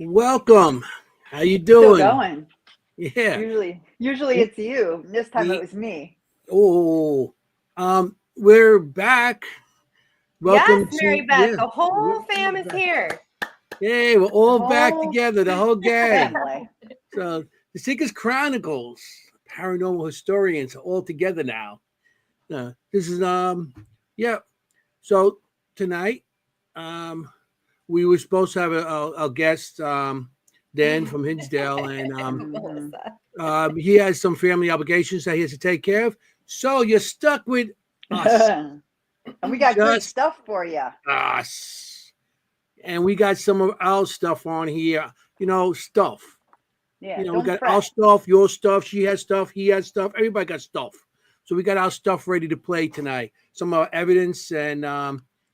Welcome. How you Still doing? going. Yeah. Usually it's you. This time it Ye- was me. Oh, we're back. Yes, Welcome Mary to Beth, the whole fam is here. Hey, we're The all back whole together, the whole gang. family. So the Seekers Chronicles, paranormal historians, are all together now. This is yeah. So tonight, um, we were supposed to have a guest, Dan from Hinsdale, and Mhm. Melissa. he has some family obligations that he has to take care of. So you're stuck with us, And we got good just stuff for you. us, and we got some of our stuff on here. Stuff. Yeah, We don't got our fret. stuff, your stuff. She has stuff. He has stuff. Everybody got stuff. So we got our stuff ready to play tonight. Some of our evidence and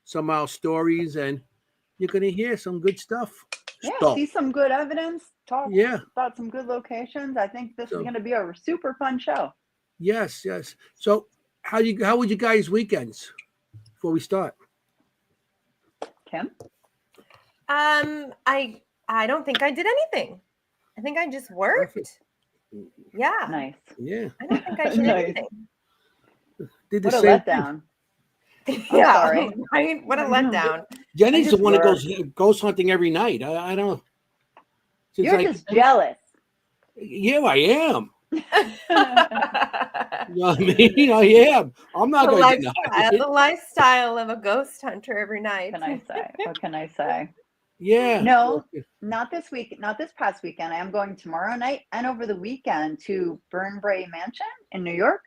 some of our stories, and you're gonna hear some good stuff. Yeah, Stuff. see some good evidence. Talk Yeah. about some good locations. I think this is So going to be a super fun show. yes, yes. So how would you guys weekends before we start? Kim? I don't think I did anything. I think I just worked. Perfect. Yeah. Nice. Yeah. I don't think I did Nice. anything. Did the What a same thing. letdown. Yeah. sorry. Right? What a letdown. Jennie's I the just one that worked. goes ghost hunting every night. I don't. She's You're like, just jealous. yeah, I am. the You know what I mean? I am. I'm not going to deny lifestyle, it. the lifestyle of a ghost hunter every night. What can I say? What can I say? Yeah. No, not this week, not this past weekend. I am going tomorrow night and over the weekend to Burnbrae Mansion in New York.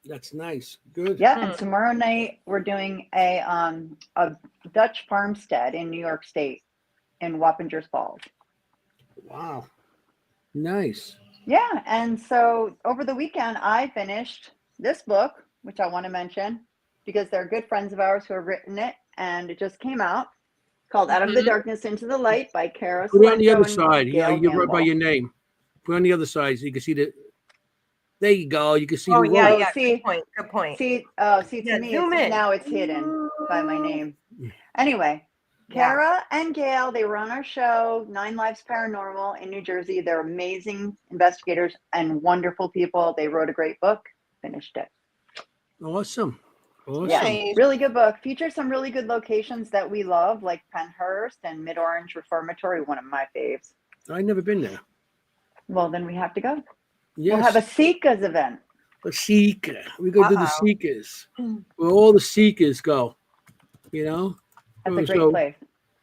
That's nice. Good. Yeah, and tomorrow night we're doing a Dutch farmstead in New York State in Wappingers Falls. Wow. Nice. Yeah, and so over the weekend I finished this book, which I want to mention because they're good friends of ours who have written it, and it just came out, called Out of the Darkness into the Light by Kara Put it on the Salento other and side. Yeah, Gail you're right by Gamble. your name. Put it on the other side so you can see the. There you go. You can see Oh the yeah, word. yeah. see, Good point. Good point. see, to Yeah, me, zoom it's in. now it's hidden by my name. Anyway, Yeah. Kara and Gail, they were on our show, 9 Lives Paranormal in New Jersey. They're amazing investigators and wonderful people. They wrote a great book, finished it. Awesome. Awesome. Yeah, Nice. really good book. Features some really good locations that we love, like Penhurst and Mid Orange Reformatory, one of my faves. I've never been there. Well, then we have to go. Yes. We'll have a Seekers event. A seeker. We go to the Uh-oh. seekers. Where all the seekers go. You know? That's a great So place.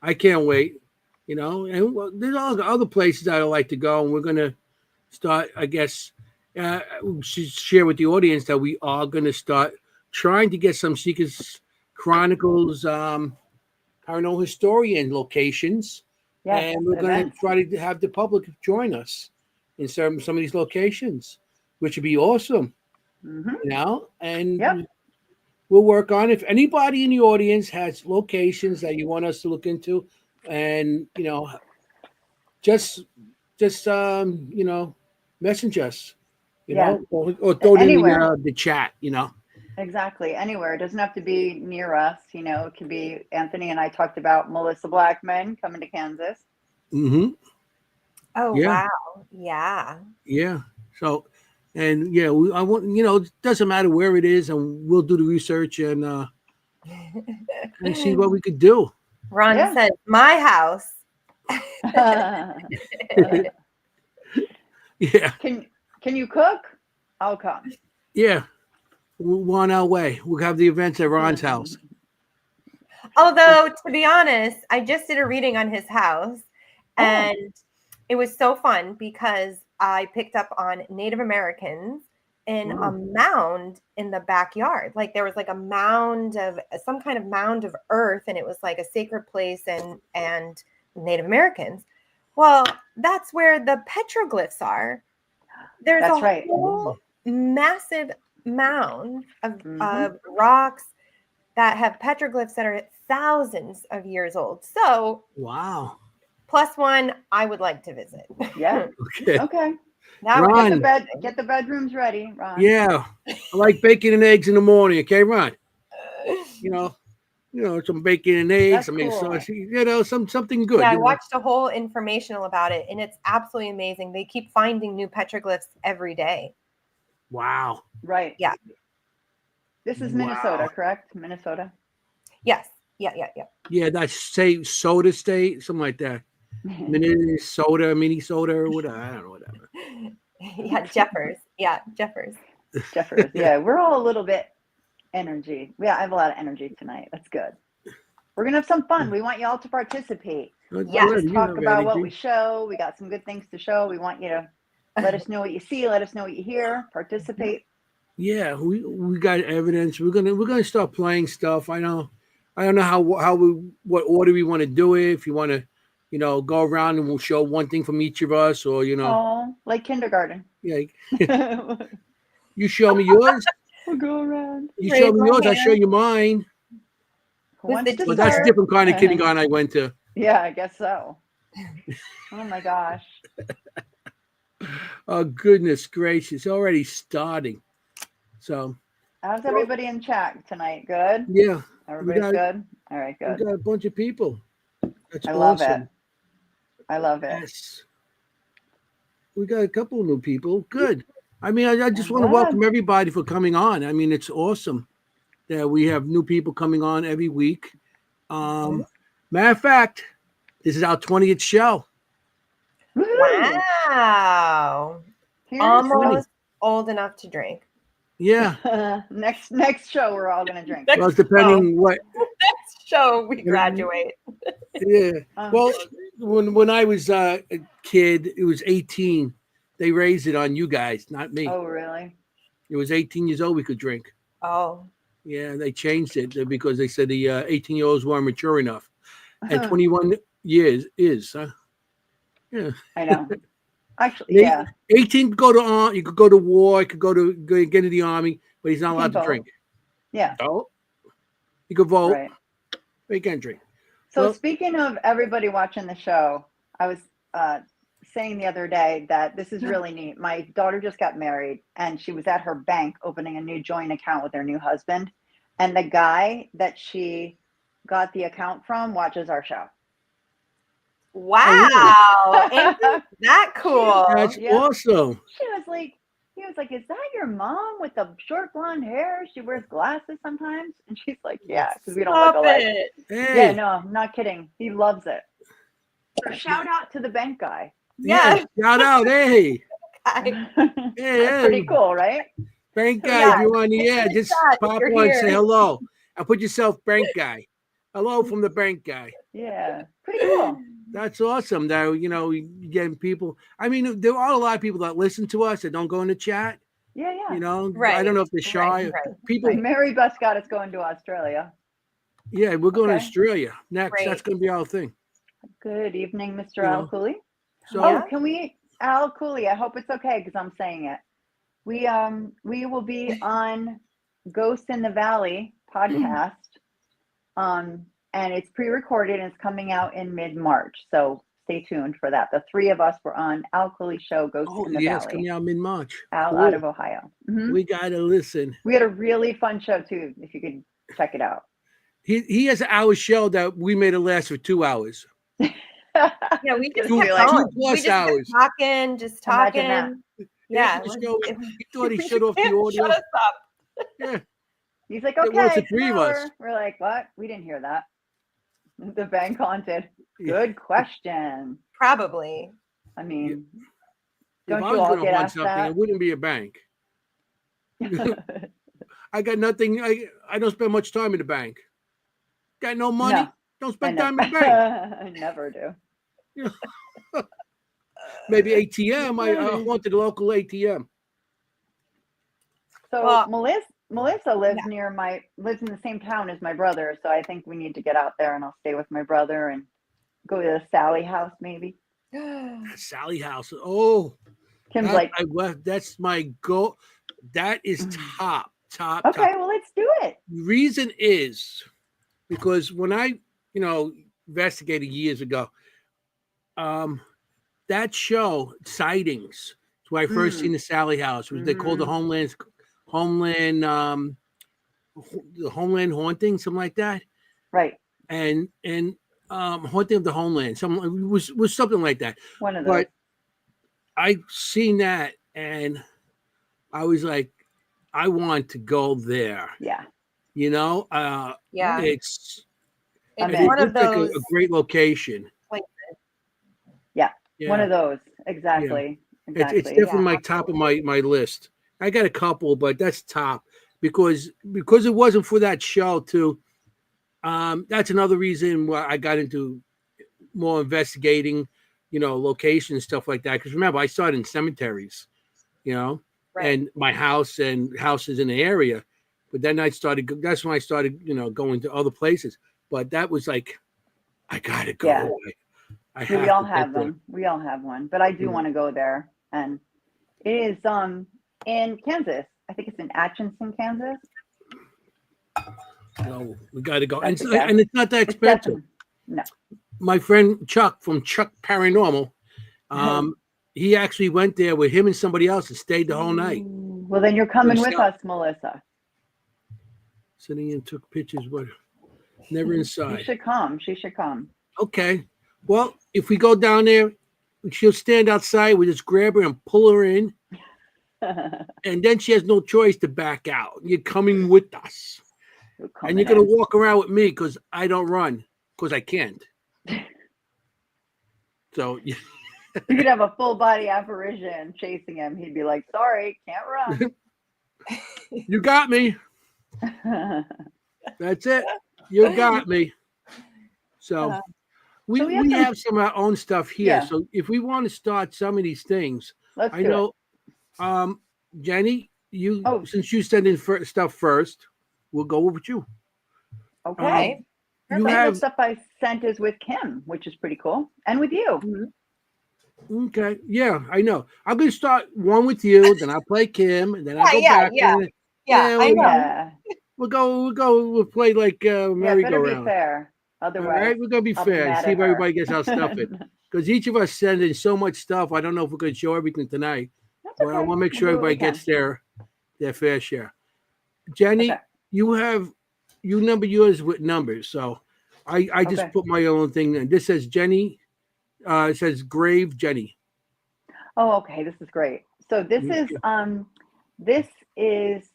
I can't wait. And there's all the other places that I like to go, and we're gonna start. I guess we should share with the audience that we are gonna start trying to get some Seekers Chronicles, paranormal historian locations, Yes, and we're gonna events. try to have the public join us in some of these locations, which would be awesome. Mhm. And Yep. we'll work on it. If anybody in the audience has locations that you want us to look into, and just message us, Yeah. or throw it in Anywhere. the chat. Exactly. Anywhere. It doesn't have to be near us. It could be Anthony and I talked about Melissa Blackman coming to Kansas. Mm-hmm. Oh Yeah. wow. Yeah. Yeah. So, and yeah, I want it doesn't matter where it is, and we'll do the research and see what we could do. Ron Yeah. said, "My house." Yeah. Can you cook? I'll come. Yeah. We're on our way. We'll have the events at Ron's house. Although, to be honest, I just did a reading on his house, and it was so fun because I picked up on Native Americans in a mound in the backyard. Like there was like a mound of some kind of mound of earth, and it was like a sacred place and Native Americans. Well, that's where the petroglyphs are. There's That's a right. whole massive mound of Mhm. rocks that have petroglyphs that are thousands of years old. So, Wow. +1, I would like to visit. Yeah. Okay. Okay. That Ron. would be Get the bedrooms ready, Ron. Yeah. I like bacon and eggs in the morning. Okay, Ron. some bacon and eggs, That's some cool. sausage, something good. Yeah, I watched a whole informational about it, and it's absolutely amazing. They keep finding new petroglyphs every day. Wow. Right. Yeah. This is Wow. Minnesota, correct? Minnesota. Yes. Yeah. Yeah, that's Soda State, something like that. Mini soda, or whatever. I don't know, whatever. Yeah, Jeffers. Yeah, Jeffers. Jeffers. Yeah, we're all a little bit energy. Yeah, I have a lot of energy tonight. That's good. We're gonna have some fun. We want you all to participate. Yeah, Let's talk about what we show. We got some good things to show. We want you to let us know what you see. Let us know what you hear. Participate. Yeah, we got evidence. We're gonna start playing stuff. I don't know what order we want to do it. If you want to, go around and we'll show one thing from each of us, or Oh, like kindergarten. yeah, you show me yours. We'll go around. You show me yours. I show you mine. Who wants to But that's a start? different kind of kindergarten I went to. Yeah, I guess so. Oh my gosh. Oh goodness gracious! Already starting. So. How's everybody in chat tonight? Good? Yeah. Everybody's good? All right, good. We got a bunch of people. That's I love awesome. it. I love it. Yes. We got a couple of new people. Good. I mean, I just want to welcome everybody for coming on. I mean, it's awesome that we have new people coming on every week. Matter of fact, this is our 20th show. Woo-hoo! Wow. Here's Almost old enough to drink. Yeah. next show we're all gonna drink. Well, it's depending what Next show we graduate. Yeah. Well, when I was a kid, it was 18. They raised it on you guys, not me. Oh, really? It was 18 years old we could drink. Oh. Yeah, they changed it because they said the 18-year-olds weren't mature enough. And 21 years is, huh? Yeah. I know. Actually, yeah. 18 you could go to war, you could get into the army, but he's not allowed to drink. Yeah. Oh. You could vote, right. but you can't drink. So speaking of everybody watching the show, I was saying the other day that this is really neat. My daughter just got married and she was at her bank opening a new joint account with her new husband. And the guy that she got the account from watches our show. Wow. Oh, really? Ain't that cool? That's awesome. He was like, is that your mom with the short blonde hair? She wears glasses sometimes. And she's like, yeah, because we don't look alike. Hey. Yeah, no, I'm not kidding. He loves it. So shout out to the bank guy. Yeah. Shout out. Hey. That's pretty cool, right? Bank guy, if you're on the air, just pop on, say hello. And put yourself bank guy. Hello from the bank guy. Yeah. Pretty cool. That's awesome, though. You're getting people. I mean, there are a lot of people that listen to us that don't go in the chat. Yeah. Right. I don't know if they're shy. People. Mary Bus got us going to Australia. Yeah, we're going to Australia next. Right. That's going to be our thing. Good evening, Mr. Al Cooley. So, can we, Al Cooley? I hope it's okay because I'm saying it. We will be on Ghost in the Valley podcast. And it's pre-recorded and it's coming out in mid-March. So stay tuned for that. The three of us were on Al Cooley's show, Ghost in the Valley. It's coming out mid-March. Al out of Ohio. Mm-hmm. We got to listen. We had a really fun show too, if you could check it out. He has an hour show that we made it last for 2 hours. Yeah, we just kept going. 2+ hours. Just talking. Yeah. He thought he shut off the audio. Shut us up. Yeah. He's like, okay. The three of us. We're like, what? We didn't hear that. The bank haunted. Good question. Probably. I mean, don't you all get asked that? It wouldn't be a bank. I got nothing. I don't spend much time in the bank. Got no money. No, don't spend time in the bank. I never do. Maybe ATM. I wanted a local ATM. So Melissa lives lives in the same town as my brother, so I think we need to get out there and I'll stay with my brother and go to the Sally house maybe. Sally house. Oh, Kim's like, that's my goal. That is top. Okay, well let's do it. The reason is because when I, investigated years ago, that show Sightings. It's where I first seen the Sally house. They called the Homeland Haunting, something like that. Right. and Haunting of the Homeland. Some was something like that. One of those. But I seen that and I was like, I want to go there. Yeah. You know, Yeah. it's I'm It's in. one of looks like those a great location. places. Yeah. Yeah. One of those. Exactly. It's Exactly. definitely Yeah, my top of my list. I got a couple, but that's top because it wasn't for that show too. That's another reason why I got into more investigating, locations, stuff like that. Because remember, I started in cemeteries, right. and my house and houses in the area. But then that's when I started, going to other places. But that was like, I gotta go. Yeah. I Yeah, we have all to have get there. them. We all have one. But I do Yeah. want to go there. And it is in Kansas. I think it's in Atchison, Kansas. No, we got to go, and That's a guess. it's not that It's expensive. definitely no. My friend Chuck from Chuck Paranormal, he actually went there with him and somebody else and stayed the whole night. Well, then you're coming with us, Melissa. Sitting and took pictures, but never You inside. should come. She should come. Okay. Well, if we go down there, she'll stand outside. We just grab her and pull her in, and then she has no choice to back out. You're coming with us, and you're gonna walk around with me because I don't run because I can't. So You could have a full body apparition chasing him. He'd be like, "Sorry, can't run." you got me. That's it. You got me. So we have some of our own stuff here. Yeah. So if we want to start some of these things, Let's I do know, Jenny, Oh. since you send in stuff first, we'll go with you. it. Okay. You Some of have the stuff I sent is with Kimm, which is pretty cool, and with you. okay, yeah, I know. I'm gonna start one with you, then I'll play Kim, and then I'll go back. Yeah, I know. We'll play like Yeah, better be merry-go-round. fair. All Otherwise, right, we're gonna be I'll be fair and mad see at if everybody her. gets our stuff in. Because each of us send in so much stuff. I don't know if we're gonna show everything tonight, That's but I okay. want to make We'll sure do what we everybody gets can. their fair share. Jenny, Okay. you number yours with numbers, so I just Okay. put my own thing in. This says Jenny. It says Grave Jenny. Oh, okay. This is great. So this is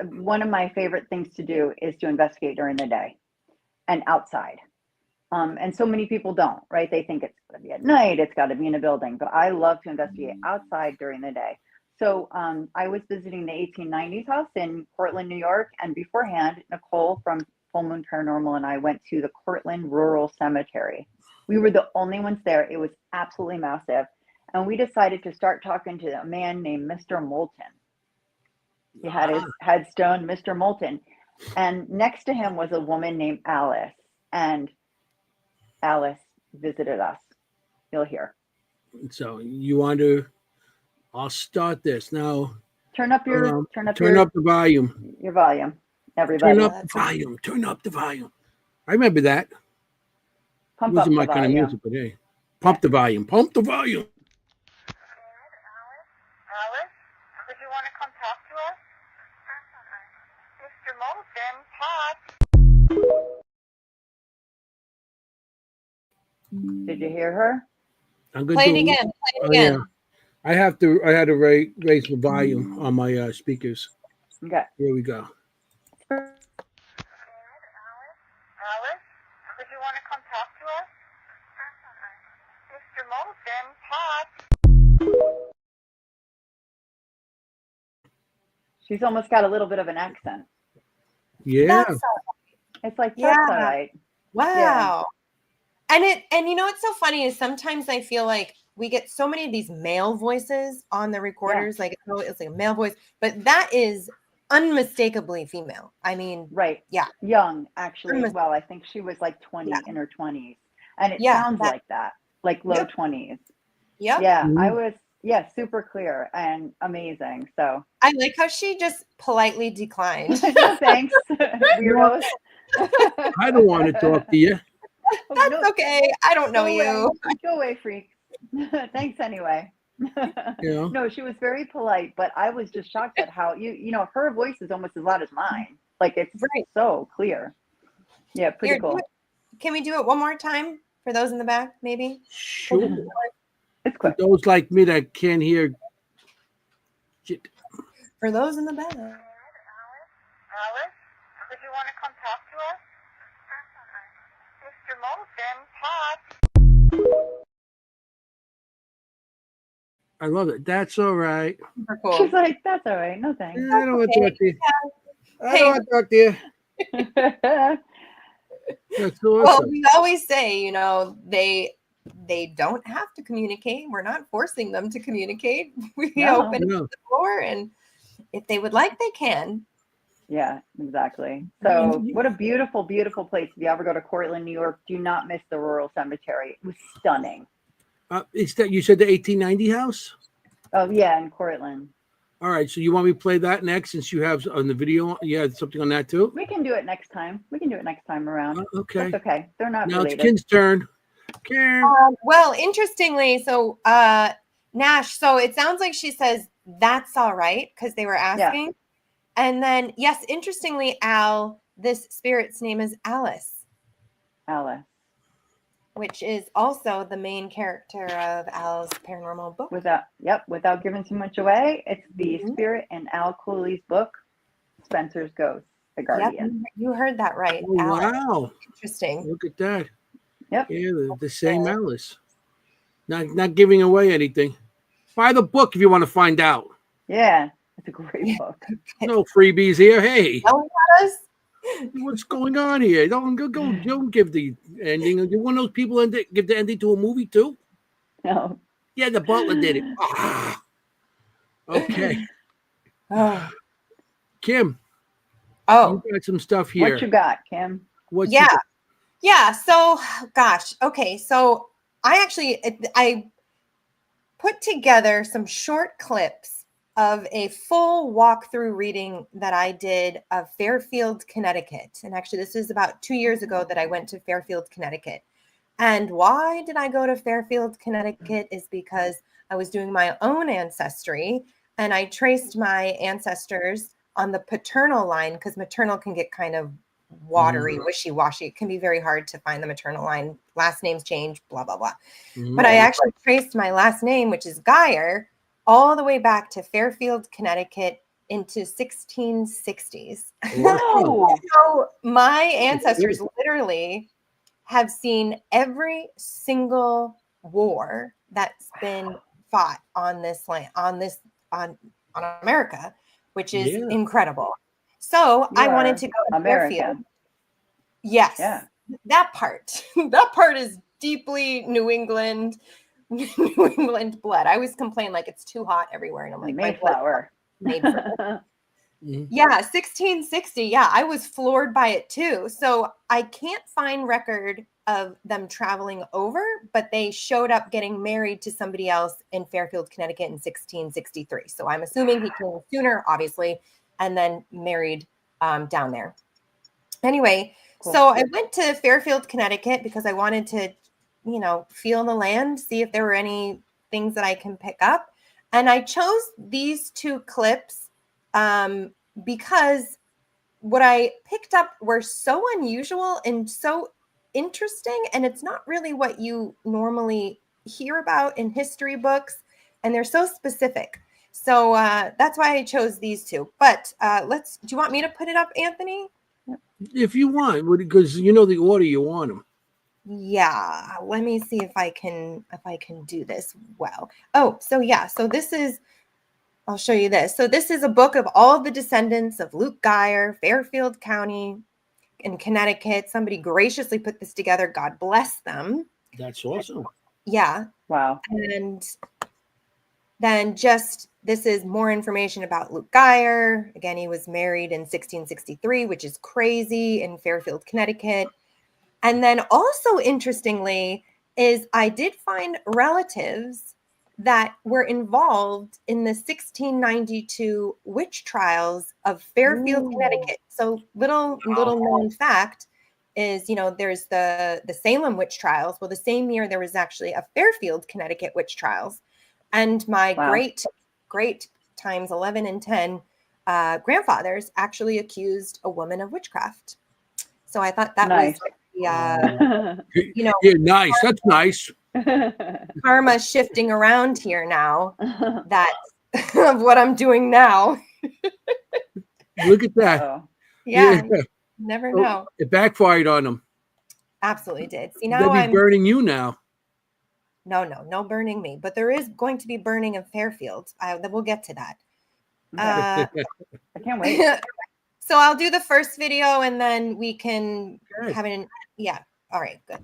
one of my favorite things to do is to investigate during the day and outside. And so many people don't, right? They think it's got to be at night, it's got to be in a building, but I love to investigate outside during the day. So I was visiting the 1890s house in Cortland, New York, and beforehand, Nicole from Full Moon Paranormal and I went to the Cortland Rural Cemetery. We were the only ones there. It was absolutely massive. And we decided to start talking to a man named Mr. Moulton. He had his headstone, Mr. Moulton. And next to him was a woman named Alice. And Alice visited us. You'll hear. So you want to? I'll start this now. Turn up Turn your up the volume. Your volume, everybody. Turn up the volume. Turn up the volume. I remember that. Pump It wasn't up my the kind of volume. music, but hey, pump the volume. Pump the volume. Alice, would you want to come talk to us? Mr. Moulton, Pat. Did you hear her? I'm gonna Play do it again. Play it again. Yeah. I had to raise the volume on my speakers. Okay. Here we go. Alice, would you want to come talk to us? Mr. Moulton, Pat. She's almost got a little bit of an accent. Yeah. It's like, Yeah. that's all right. Wow. And you know what's so funny is sometimes I feel like we get so many of these male voices on the recorders, like it's like a male voice, but that is unmistakably female. I mean, Right. Yeah. Young, actually. Well, I think she was like 20 in her 20s. And it sounds like that, like low 20s. Yep. Yeah. I was, super clear and amazing. So I like how she just politely declined. no, thanks. Weirdos. I don't want to talk to you. That's okay. I don't know you. Go away, freak. Thanks anyway. Yeah. No, she was very polite, but I was just shocked at how you know her voice is almost as loud as mine. Like it's so clear. Yeah, pretty Here, cool. can we do it one more time for those in the back, maybe? Sure. It's For quick. those like me that can't hear shit. For those in the back. Alice, would you want to come talk to us? Mr. Molson, Pat. I love it. That's all right. Super She's cool. like, that's all right. No thanks. I don't want to talk to you. I don't want to talk to you. That's Well, awesome. we always say, you know, they don't have to communicate. We're not forcing them to communicate. We No. open No. the floor, and if they would like, they can. Yeah, exactly. So what a beautiful, beautiful place. If you ever go to Cortland, New York, do not miss the Rural Cemetery. It was stunning. It's that you said the 1890 house? Oh yeah, in Cortland. All right. So you want me to play that next since you have on the video? You had something on that too? We can do it next time. We can do it next time around. Okay. That's okay. They're not Now related. it's Kim's turn. Kim. Well, interestingly, so Nash, so it sounds like she says that's all right because they were asking. And then, yes, interestingly, Al, this spirit's name is Alice, Alice. which is also the main character of Al's paranormal book. Without giving too much away, it's the Mhm. spirit in Al Cooley's book, Spencer's Ghost, The Yep, Guardian. you heard that right. Oh, Alice. wow. Interesting. Look at that. Yep. Yeah, the same Alice. Not giving away anything. Buy the book if you want to find out. Yeah, it's a great book. No freebies here. Hey, Yelling at us? what's going on here? Don't don't give the ending. You're one of those people give the ending to a movie too. No. Yeah, the butler did it. Ah. Okay, Oh. Kim, Oh. you got some stuff here. What you got, Kim? What you Yeah. got? Yeah. So, gosh. Okay. So I put together some short clips of a full walkthrough reading that I did of Fairfield, Connecticut. And actually, this is about 2 years ago that I went to Fairfield, Connecticut. And why did I go to Fairfield, Connecticut is because I was doing my own ancestry and I traced my ancestors on the paternal line because maternal can get kind of watery, wishy-washy. It can be very hard to find the maternal line. Last names change, blah, blah, blah. But I actually traced my last name, which is Geyer, all the way back to Fairfield, Connecticut into 1660s. Whoa. So my ancestors literally have seen every single war that's been fought on this land, on America, which is incredible. So I wanted to go to Fairfield. American. Yes. Yeah. That part. That part is deeply New England blood. I always complain like it's too hot everywhere. And I'm like, Mayflower. made for Yeah, 1660. Yeah, I was floored by it too. So I can't find record of them traveling over, but they showed up getting married to somebody else in Fairfield, Connecticut in 1663. So I'm assuming he came sooner, obviously, and then married down there. Anyway, so I went to Fairfield, Connecticut because I wanted to, feel the land, see if there were any things that I can pick up. And I chose these two clips because what I picked up were so unusual and so interesting. And it's not really what you normally hear about in history books. And they're so specific. So that's why I chose these two. But do you want me to put it up, Anthony? If you want, because you know the order you want them. Yeah, let me see if I can do this well. Oh, so yeah, so I'll show you this. So this is a book of all the descendants of Luke Geyer, Fairfield County in Connecticut. Somebody graciously put this together. God bless them. That's awesome. Yeah. Wow. And then this is more information about Luke Geyer. Again, he was married in 1663, which is crazy, in Fairfield, Connecticut. And then also interestingly is I did find relatives that were involved in the 1692 witch trials of Fairfield, Connecticut. So little known fact is, there's the Salem witch trials. Well, the same year there was actually a Fairfield, Connecticut witch trials. And my great times 11 and 10 grandfathers actually accused a woman of witchcraft. So I thought that Nice. was, you know, Yeah, nice. That's nice. karma shifting around here now. That of what I'm doing now. Look at that. Oh, Yeah, never Oh, know. it backfired on them. Absolutely did. See, They'll now be I'm burning you now. no burning me, but there is going to be burning of Fairfield. We'll get to that. I can't wait. So I'll do the first video and then we can Good. have it. Yeah. All right. Good.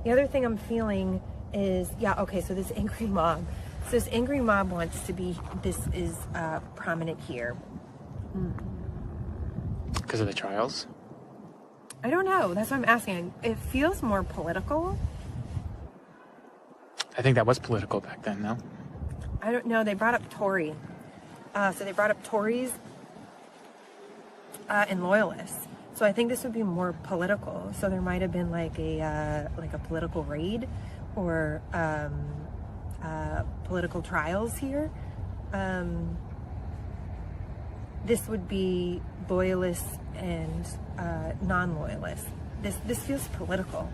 The other thing I'm feeling is, okay, so this angry mob. So this angry mob wants to be, this is prominent here. Because of the trials? I don't know. That's what I'm asking. It feels more political. I think that was political back then, no? I don't know. They brought up Tory. So they brought up Tories and loyalists. So I think this would be more political. So there might have been like a political raid or political trials here. This would be loyalists and non-loyalists. This feels political.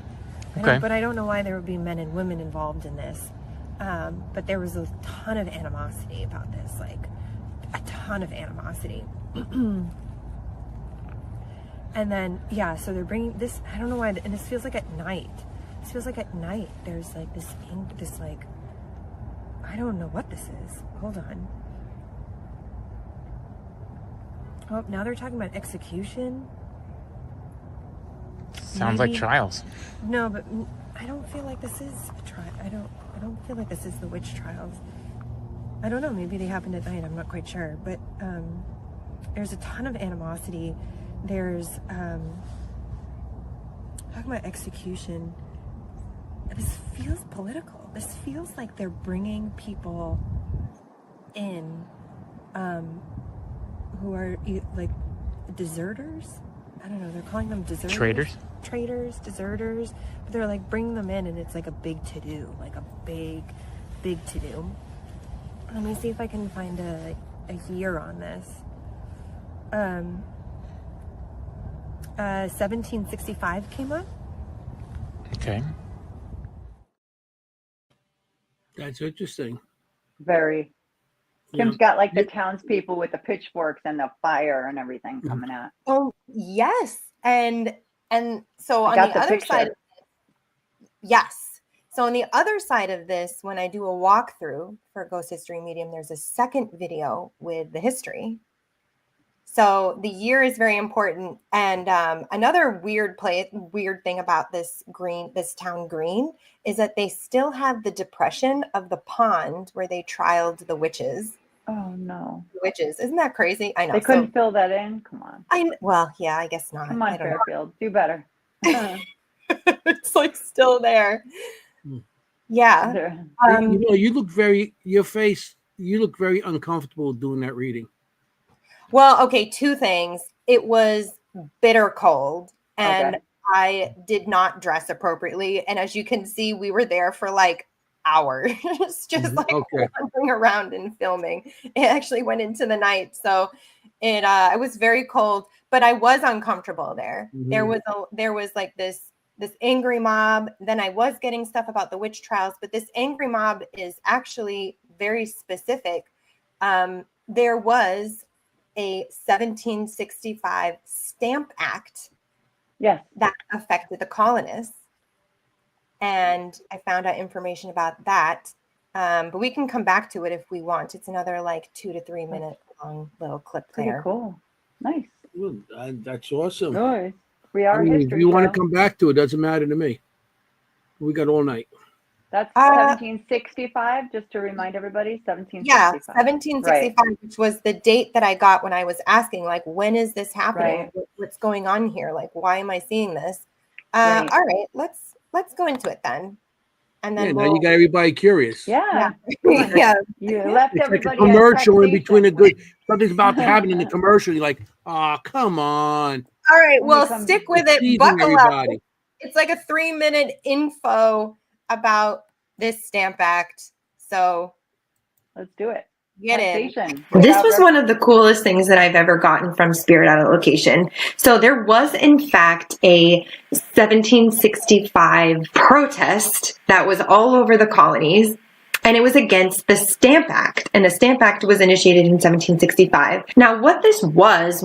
Okay. But I don't know why there would be men and women involved in this. But there was a ton of animosity about this, like a ton of animosity. And then, so they're bringing this, I don't know why, and this feels like at night. This feels like at night. There's like this like, I don't know what this is. Hold on. Oh, now they're talking about execution. Sounds like trials. No, but I don't feel like this is a trial. I don't feel like this is the witch trials. I don't know. Maybe they happened at night. I'm not quite sure. But there's a ton of animosity. There's talking about execution. This feels political. This feels like they're bringing people in who are like deserters. I don't know. They're calling them deserters. Traitors, deserters. But they're like bringing them in, and it's like a big to-do, like a big to-do. Let me see if I can find a year on this. 1765 came up. Okay. That's interesting. Very. Yeah. Kim's got like the townspeople with the pitchforks and the fire and everything coming out. Oh yes, and so on got the the other picture. side, yes. So on the other side of this, when I do a walkthrough for Ghost History Medium, there's a second video with the history. So the year is very important. And another weird thing about this town green, is that they still have the depression of the pond where they trialed the witches. Oh no. Witches. Isn't that crazy? I know. They couldn't fill that in? Come on. Well, yeah, I guess not. Come on, I don't know. Fairfield. Do better. It's like still there. Yeah. You look very uncomfortable doing that reading. Well, okay, two things. It was bitter cold, and Okay. I did not dress appropriately. And as you can see, we were there for like hours, just like wandering around and filming. It actually went into the night, so it was very cold, but I was uncomfortable there. Mhm. There was like this angry mob. Then I was getting stuff about the witch trials, but this angry mob is actually very specific. There was a 1765 Stamp Act that affected the colonists. And I found out information about that. But we can come back to it if we want. It's another like 2 to 3 minute long little clip Pretty there. cool. Nice. Well, that's awesome. Good. We are I mean, if history you want show. to come back to it, doesn't matter to me. We got all night. That's Uh, 1765, just to remind everybody, yeah, 1765. 1765, which was the date that I got when I was asking, like, when is this happening? Right. What's going on here? Like, why am I seeing this? Right. All right, let's go into it then, and Yeah, then now you we'll got everybody curious. Yeah. yeah. You left It's like a everybody at commercial in between a taxation. good something's about to happen in the commercial. You're like, oh, come on. All right, When we well, come- stick with You're it. teasing Buckle up. everybody. It's like a 3-minute info about this Stamp Act. So Let's do it. get in. Taxation. This without was one of the coolest things that I've ever gotten from Spirit out of Location. So there was, in fact, a 1765 protest that was all over the colonies, and it was against the Stamp Act. And the Stamp Act was initiated in 1765. Now, what this was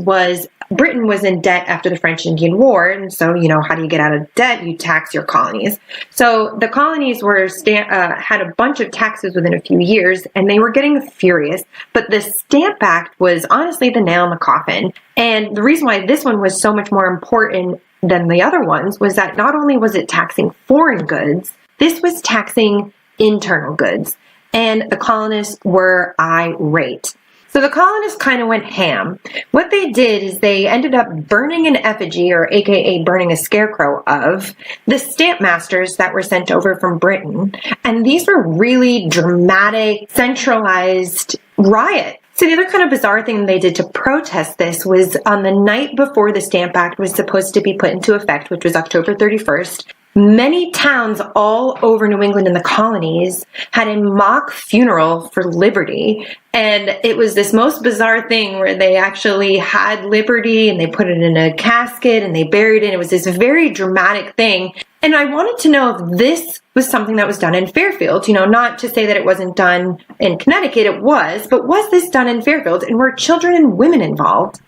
Britain was in debt after the French Indian War, and so, how do you get out of debt? You tax your colonies. So the colonies were had a bunch of taxes within a few years, and they were getting furious. But the Stamp Act was honestly the nail in the coffin. And the reason why this one was so much more important than the other ones was that not only was it taxing foreign goods, this was taxing internal goods. And the colonists were irate. So the colonists kind of went ham. What they did is they ended up burning an effigy, or AKA burning a scarecrow, of the stamp masters that were sent over from Britain. And these were really dramatic, centralized riots. So the other kind of bizarre thing they did to protest this was on the night before the Stamp Act was supposed to be put into effect, which was October 31st, many towns all over New England and the colonies had a mock funeral for liberty. And it was this most bizarre thing where they actually had liberty and they put it in a casket and they buried it. It was this very dramatic thing. And I wanted to know if this was something that was done in Fairfield, not to say that it wasn't done in Connecticut, it was, but was this done in Fairfield, and were children and women involved?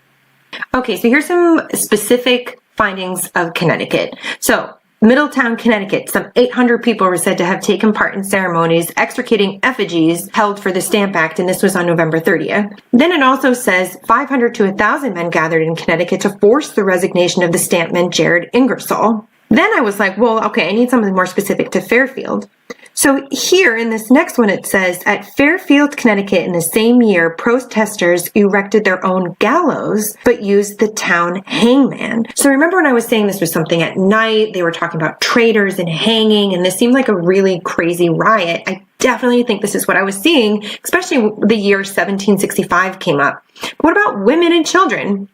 Okay, so here's some specific findings of Connecticut. So Middletown, Connecticut, some 800 people were said to have taken part in ceremonies extricating effigies held for the Stamp Act, and this was on November 30th. Then it also says 500 to 1,000 men gathered in Connecticut to force the resignation of the stampman Jared Ingersoll. Then I was like, well, okay, I need something more specific to Fairfield. So here in this next one, it says, at Fairfield, Connecticut, in the same year, protesters erected their own gallows, but used the town hangman. So remember when I was saying this was something at night, they were talking about traitors and hanging, and this seemed like a really crazy riot. I definitely think this is what I was seeing, especially the year 1765 came up. But what about women and children?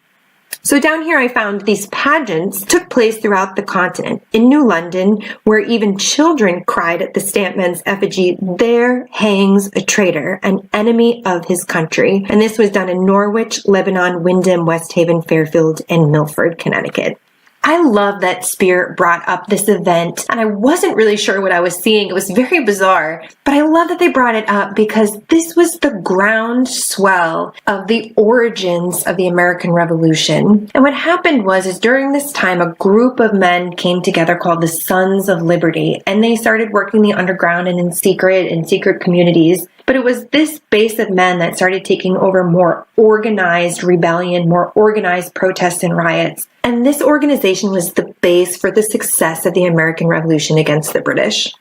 So down here I found these pageants took place throughout the continent. In New London, where even children cried at the stampman's effigy, "There hangs a traitor, an enemy of his country." And this was done in Norwich, Lebanon, Windham, West Haven, Fairfield, and Milford, Connecticut. I love that Spirit brought up this event, and I wasn't really sure what I was seeing. It was very bizarre, but I love that they brought it up because this was the groundswell of the origins of the American Revolution. And what happened is during this time, a group of men came together called the Sons of Liberty, and they started working the underground and in secret communities. But it was this base of men that started taking over more organized rebellion, more organized protests and riots. And this organization was the base for the success of the American Revolution against the British.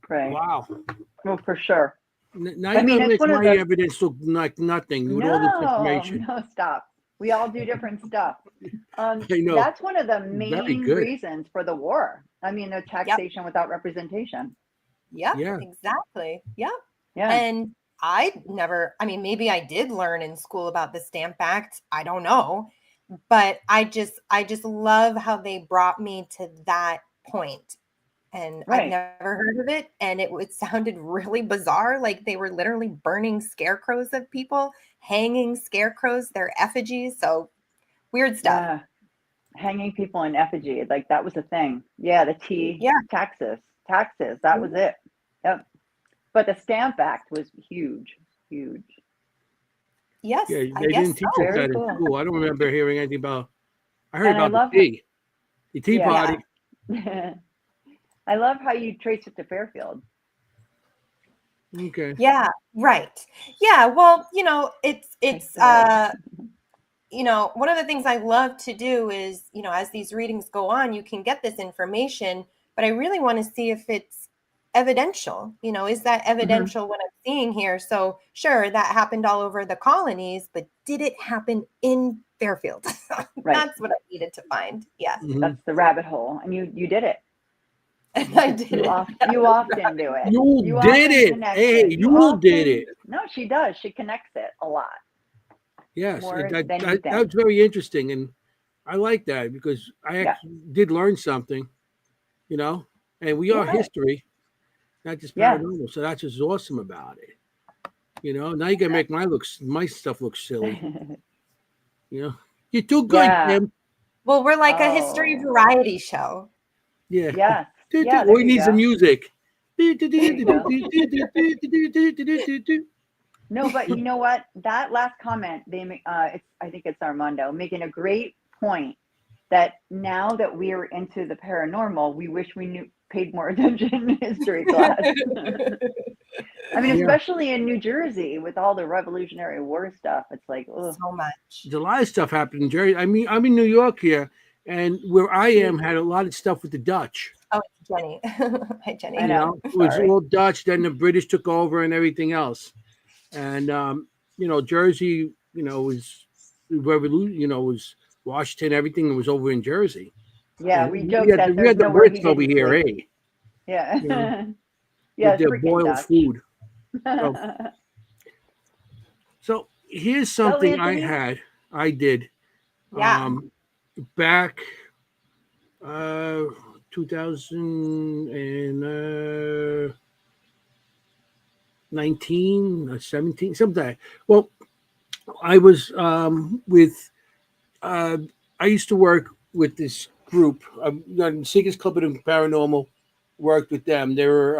Right. Wow. Well, for sure. Now I you're mean, going to it's make one of my the- evidence look like nothing with all this information. No, stop. We all do different stuff. I know. That's one of the Very main good. reasons for the war. I mean, the taxation without representation. Yep, Yeah. exactly. Yep. Yeah. And maybe I did learn in school about the Stamp Act. I don't know. But I just love how they brought me to that point. And Right. I've never heard of it. And it sounded really bizarre. Like they were literally burning scarecrows of people, hanging scarecrows, their effigies. So weird stuff. Yeah. Hanging people in effigy. Like that was a thing. Yeah. The T. Yeah. Taxes. That was it. Yep. But the Stamp Act was huge. Yes, Yeah, I they guess didn't teach so. us Very that in cool. school. I don't remember hearing anything about. I heard And I about love the tea. The tea Yeah. party. I love how you trace it to Fairfield. Okay. Yeah, right. Yeah, well, it's one of the things I love to do is, as these readings go on, you can get this information but I really want to see if it's evidential. Is that evidential what I'm seeing here? So sure, that happened all over the colonies, but did it happen in Fairfield? Right. That's what I needed to find. Yeah. Mhm. That's the rabbit hole, and you did it. And I did You, it. you often do it. You often did it. connect Hey, it. you did it. No, she does. She connects it a lot Yes, more that, than you that, think. that's very interesting, and I like that because I Yeah. actually did learn something, and we are Yeah. history, not just Yeah. paranormal. So that's what's awesome about it. Now you can make my stuff look silly. You're too good, Yeah. Kim. Well, we're like a history Oh. variety show. Yeah. Yes. Yeah, there We you need some go. music. you No, but you know what? That last comment, I think it's Armando making a great point that now that we are into the paranormal, we wish we paid more attention in history class. I mean, Yeah. especially in New Jersey with all the Revolutionary War stuff. It's like, ugh. So much. There's a lot of stuff happened in Jersey. I mean, I'm in New York here, and where I am had a lot of stuff with the Dutch. Oh, it's Jenny. Hi, Jenny. I know. It was Sorry. all Dutch. Then the British took over and everything else. And Jersey, was was Washington. Everything was over in Jersey. Yeah, And we we joke had, that we there's had the nowhere he Brits over didn't here, sleep. eh? Yeah. With Yeah, their freaking boiled Dutch. food. So here's something Anthony. I did Yeah. back 2019 or 17, sometime. Well, I was with I used to work with this group, Seekers Club of the Paranormal. Worked with them. They were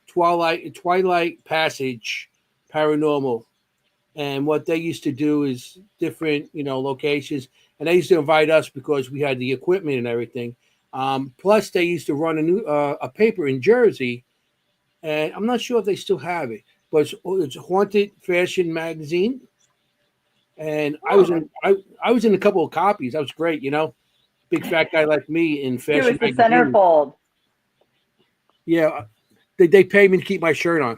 Twilight Passage Paranormal, and what they used to do is different, locations, and they used to invite us because we had the equipment and everything. Plus, they used to run a paper in Jersey, and I'm not sure if they still have it, but it's Haunted Fashion Magazine, and I was in a couple of copies. That was great, big fat guy like me in He was fashion the magazine. centerfold. Yeah, they pay me to keep my shirt on.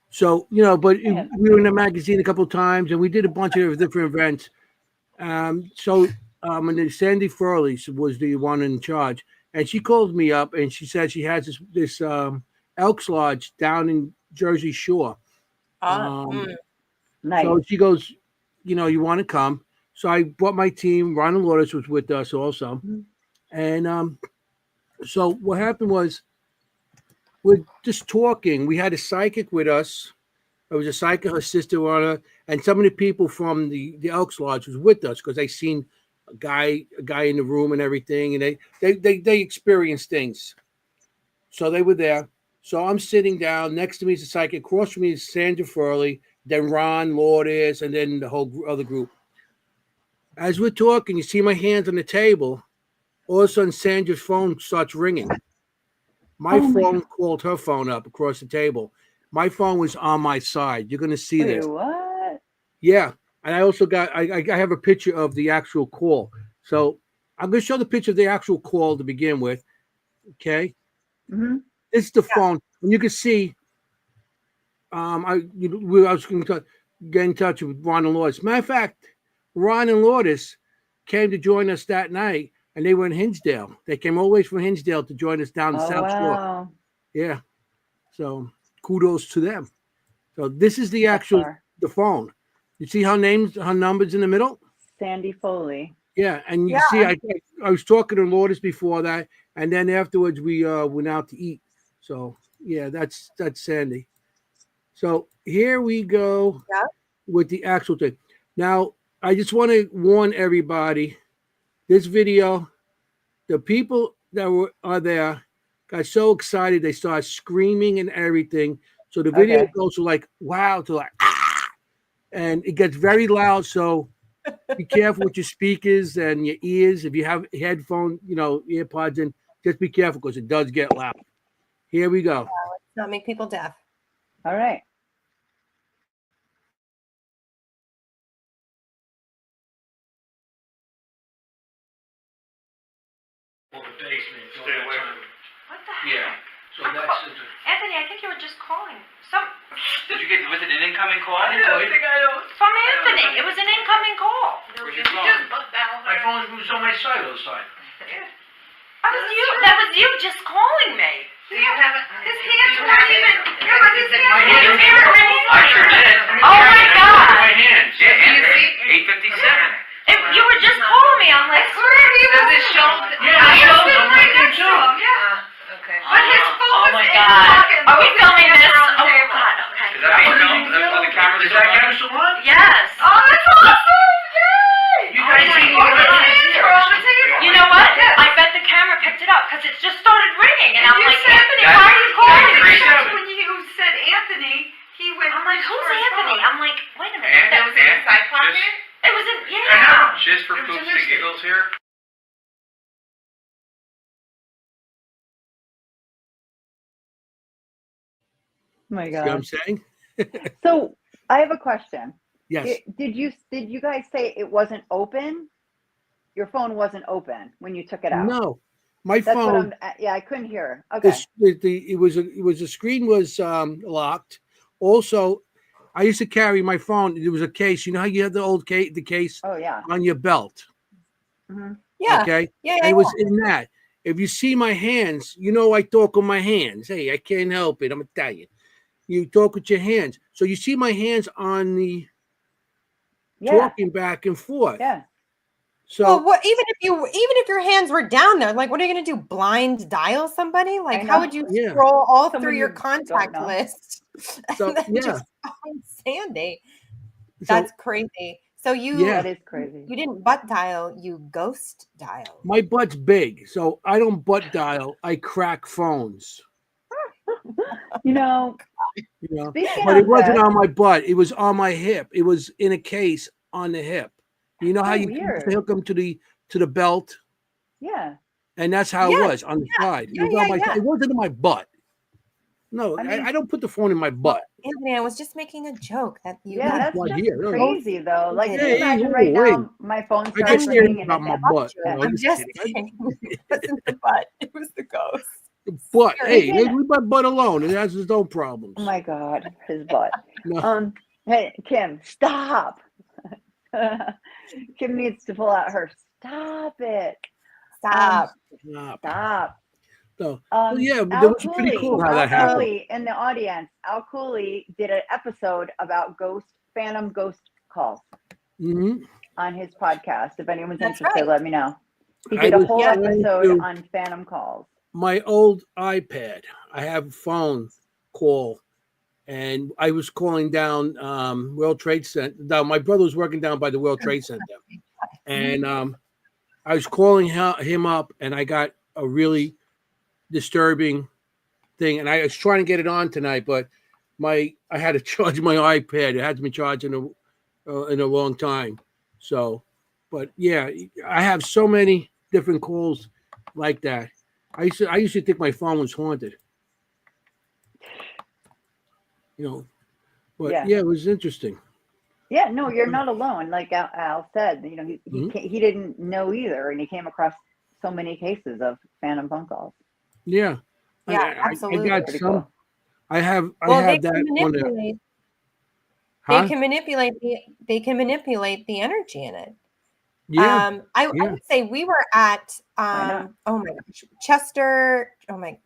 So but we were in the magazine a couple of times, and we did a bunch of different events. And then Sandy Furley was the one in charge, and she called me up, and she said she has this Elks Lodge down in Jersey Shore. Nice. So she goes, you want to come? So I brought my team. Ronald Lotus was with us also, and so what happened was we're just talking. We had a psychic with us. There was a psychic, her sister on her, and some of the people from the Elks Lodge was with us because they seen a guy in the room and everything, and they experienced things. So they were there. So I'm sitting down. Next to me is a psychic. Across from me is Sandra Furley, then Ron Lourdes, and then the whole other group. As we're talking, you see my hands on the table. All of a sudden, Sandra's phone starts ringing. My phone called her phone up across the table. My phone was on my side. You're going to see Wait, this. what? Yeah. And I also got, I have a picture of the actual call. So I'm going to show the picture of the actual call to begin with. Okay. Mm-hmm. This is the phone. And you can see, I was going to get in touch with Ron and Lourdes. Matter of fact, Ron and Lourdes came to join us that night, and they were in Hinsdale. They came all the way from Hinsdale to join us down the South Shore. Wow. Yeah. So kudos to them. So this is the actual the phone. You see how numbers in the middle? Sandy Foley. Yeah, and you see I was talking to Lourdes before that, and then afterwards we went out to eat. So yeah, that's Sandy. So here we go with the actual thing. Now I just want to warn everybody: this video, the people that are there got so excited they started screaming and everything. So the video goes to like wow to like and it gets very loud. So be careful with your speakers and your ears. If you have headphone, earpods in, just be careful because it does get loud. Here we go. Let's not make people deaf. All right. Or the basement. Stay away from it. What the heck? Yeah. So that's Anthony, I think you were just calling. Did you get, was it an incoming call? From Anthony. It was an incoming call. Where's your phone? my phone was on my side all the time. That was you just calling me. So you haven't. His hands weren't even. Yeah, but his hands My weren't hands- even ringing. I sure did. Oh my God. My hands. Yeah, Do you see? 8:57. You were just calling me. I'm like, Does it show? Yeah, I it shows was them right right there next to too. him. Yeah. Okay. But his phone Oh was my in his God. pocket. Are we His filming hands this? were on the Oh table. God. Is Okay. that being filmed? Are the cameras Is that still on? camera still on? Yes. Oh, that's awesome. Yay. You guys see Oh, what his I- hands were on the table. You know what? I bet the camera picked it up because it just started ringing, and I'm You like, said- Anthony, why are you calling me? That's When you said Anthony, he went. I'm like, who's for his Anthony? phone. I'm like, wait a And minute. That was in his side pocket? It was in, yeah. Just for It was poops in and this giggles here. Oh my See what I'm God. saying? So I have a question. Yes. Did you guys say it wasn't open? Your phone wasn't open when you took it out. No. My That's what phone. yeah, I couldn't hear. Okay. The screen was locked. Also, I used to carry my phone. There was a case. You know how you had the old case, the case Oh yeah. on your belt. Hmm. Yeah. Okay. Yeah. And it was in that. If you see my hands, you know I talk with my hands. Hey, I can't help it. I'm Italian. You talk with your hands. So you see my hands on the Yeah. talking back and forth. Yeah. So Well, what even if your hands were down there, like what are you gonna do? Blind dial somebody? Like how know. would you Yeah. scroll all Someone through your you don't contact know. list So, and then yeah. just find Sandy? so That's crazy. So you Yeah. That is crazy. you didn't butt dial, you ghost dial. my butt's big. So I don't butt dial. I crack phones. You know, You know. speaking But it of wasn't that, on my butt. It was on my hip. It was in a case on the hip. You know how so you weird. hook them to the belt, Yeah. and that's how Yeah, it was on the side. yeah, it was on yeah, my. yeah. It wasn't in my butt. No, I mean- I don't put the phone in my butt. Anthony, I was just making a joke that you Yeah, got that's blood just here. No, crazy though. Like, can you Hey, imagine whoa, right wait. now my phone I starts get scared ringing and about it's my at butt. Yeah. No, I'm just kidding. saying it wasn't the butt, it was the ghost. But hey, Speaking- leave my butt alone. It has its own problems. Oh my God, his butt. No. Hey, Kim, stop. Kim needs to pull out her. Stop it. Stop. Stop. So, Um, yeah, but Al that was pretty Cooley- cool how Al that happened. Cooley in the audience. Al Cooley did an episode about phantom ghost calls hmm on his podcast. If anyone's That's interested, right. let me know. He I did a was whole trying episode to- on phantom calls. My old iPad, I have a phone call, and I was calling down World Trade Center. Now, my brother was working down by the World Trade Center, and I was calling him up, and I got a really disturbing thing, and I was trying to get it on tonight, but I had to charge my iPad. It hasn't been charged in a long time. So, but yeah, I have so many different calls like that. I used to think my phone was haunted. You know, but Yeah. yeah, it was interesting. Yeah, no, you're not alone. Like Al said, you know, he didn't know either, and he came across so many cases of phantom phone calls. Yeah, Yeah, I absolutely. got Pretty some. cool. I have They that can on there. manipulate. Huh? They can manipulate the energy in it. Yeah, I yeah. would say we were at Why not? oh my gosh,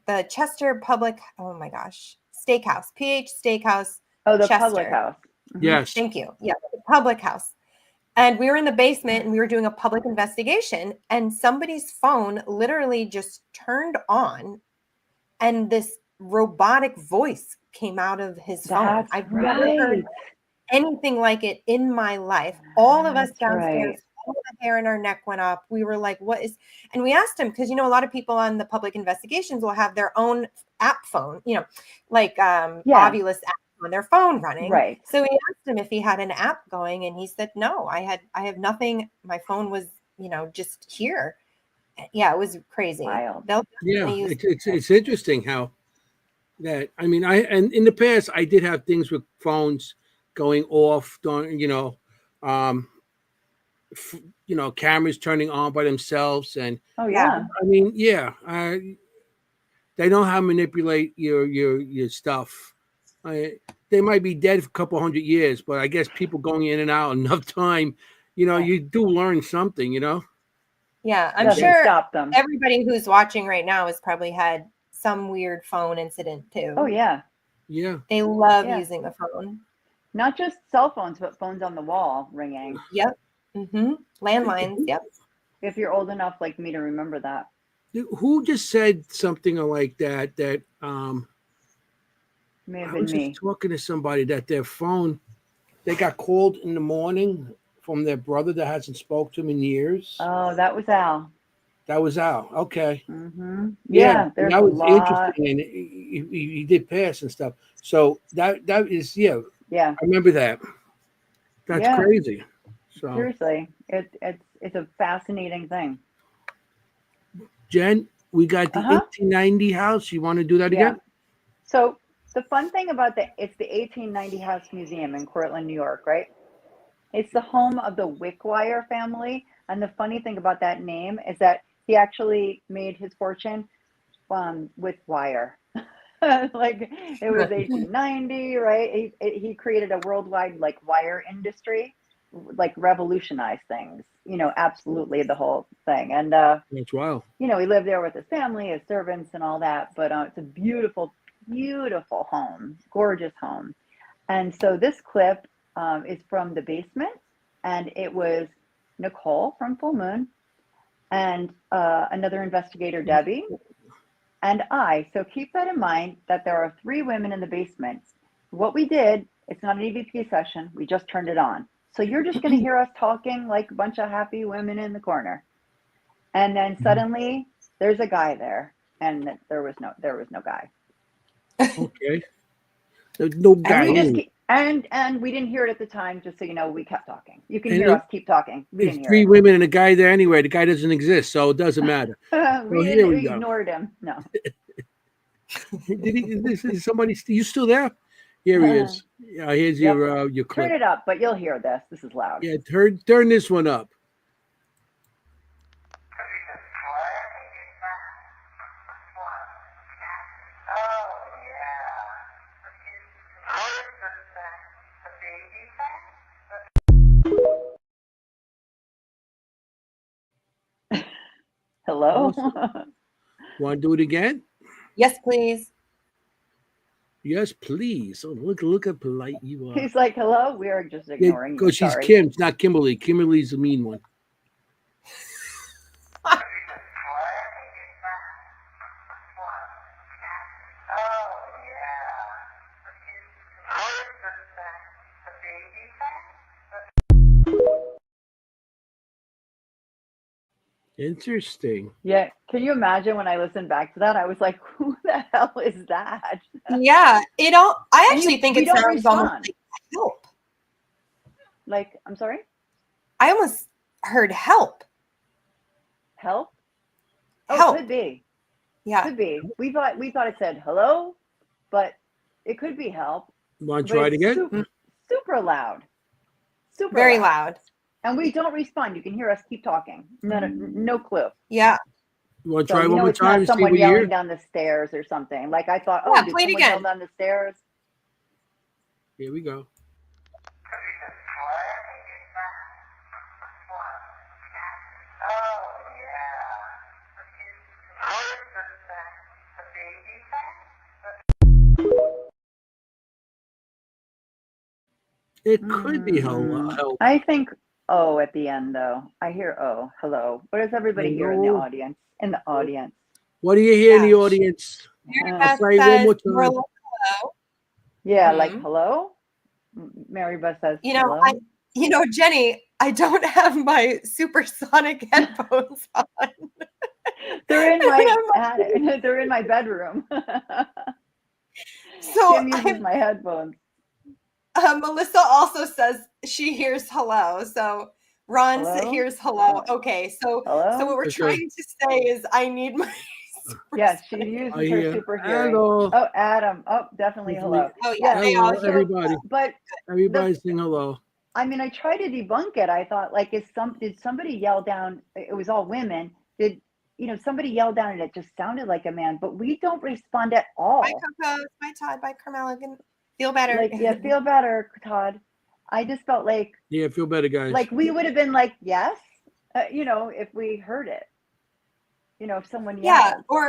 the Chester Public, oh my gosh, Steakhouse, PH Steakhouse. Oh, the Chester. public house. Mhm. Yes. Thank you. Yeah, the public house. And we were in the basement and we were doing a public investigation, and somebody's phone literally just turned on, and this robotic voice came out of his phone. That's I've never heard right. anything like it in my life. All of us That's downstairs, right. all the hair in our neck went up. We were like, what is, and we asked him, because, you know, a lot of people on the public investigations will have their own app phone, you know, like Ovilus app on their phone running. Right. So we asked him if he had an app going, and he said, no, I have nothing. My phone was, you know, just here. Yeah, it was crazy. Wild. They'll Yeah, use- it's interesting how that. I mean, and in the past I did have things with phones going off during, you know, cameras turning on by themselves, and Oh Yeah. yeah. I mean, yeah, they know how to manipulate your stuff. They might be dead for a couple hundred years, but I guess people going in and out enough time, you do learn something. Yeah, I'm Doesn't sure stop them. everybody who's watching right now has probably had some weird phone incident too. Oh yeah. Yeah. They love Yeah. using the phone. Not just cell phones, but phones on the wall ringing. Yep. Landlines. Yep. If you're old enough like me to remember that. Who just said something like that? May have I been was me. just talking to somebody that their phone, they got called in the morning from their brother that hasn't spoke to him in years. Oh, that was Al. That was Al. Okay. Mm-hmm. Yeah, Yeah, there's that a was lot. interesting, and he did pass and stuff. So that is Yeah. I remember that. That's Yeah. crazy. So Seriously, it's a fascinating thing. Jen, we got the 1890 house. You want to do that Yeah. again? So the fun thing about it's the 1890 House Museum in Cortland, New York, right? It's the home of the Wickwire family, and the funny thing about that name is that he actually made his fortune with wire. Like it was 1890, right? He created a worldwide like wire industry, like revolutionized things. Absolutely the whole thing. And That's wild. he lived there with his family, his servants, and all that. But it's a beautiful, beautiful home, gorgeous home. And so this clip is from the basement, and it was Nicole from Full Moon, and another investigator, Debbie, and I. So keep that in mind that there are 3 women in the basement. What we did, it's not an EVP session, we just turned it on. So you're just going to hear us talking like a bunch of happy women in the corner. And then suddenly there's a guy there, and there was no guy. Okay. There's no guy. And we didn't hear it at the time, just so you know, we kept talking. You can And hear us keep talking. We There's didn't 3 hear women and a guy there anyway. The guy doesn't exist, so it doesn't matter. it. So here we We go. ignored him. No. This is somebody. You still there? Here he is. Yeah, here's Yep. your clip. Turn it up, but you'll hear this. This is loud. Yeah, turn this one up. Hello? Want to do it again? Yes, please. Yes, please. Oh, look how polite you are. He's like, hello? We are just ignoring you. Because she's Sorry. Kim, it's not Kimberly. Kimberly's the mean one. Interesting. Yeah. Can you imagine when I listened back to that? I was like, who the hell is that? Yeah, I actually think we it don't sounds almost respond. like help. Like, I'm sorry? I almost heard help. Help? Oh, Help. could be. Yeah. Could be. We thought it said hello, but it could be help. Want to But try it it's again? super loud. Super Very loud. And we don't respond. You can hear us keep talking. No clue. Yeah. You want to So try one more it's time not and see someone what you yelling hear? down the stairs or something. Like I thought, Yeah, did play it someone yell again. down the stairs? Here we go. It could be help. I think at the end though. I hear hello. What does everybody hear in the Hello. audience? In the audience. What do you hear in the Yeah. audience? Mary Uh, Beth play one says, more time. "We're like, hello." Yeah, like Mhm. hello? Mary Beth says hello. Jenny, I don't have my supersonic headphones on. They're in they're in my bedroom. So Kim uses my headphones. Melissa also says she hears hello. So Ron Hello? hears hello. Okay, so Hello? what we're Okay. trying to say is I need my Yes, she supersonic. uses I her hear. super hearing. Hello. Oh, Adam. Oh, definitely hello. Oh yeah, they Hello, all hear. everybody. But Everybody sing hello. I mean, I tried to debunk it. I thought, like, did somebody yell down? It was all women. Did somebody yell down and it just sounded like a man? But we don't respond at all. Bye, Coco. Bye, Todd. Bye, Carmela. Feel better. Like, yeah, feel better, Todd. I just felt like, Yeah, feel better, guys. like we would have been like, yes, if we heard it. If someone yelled. Yeah,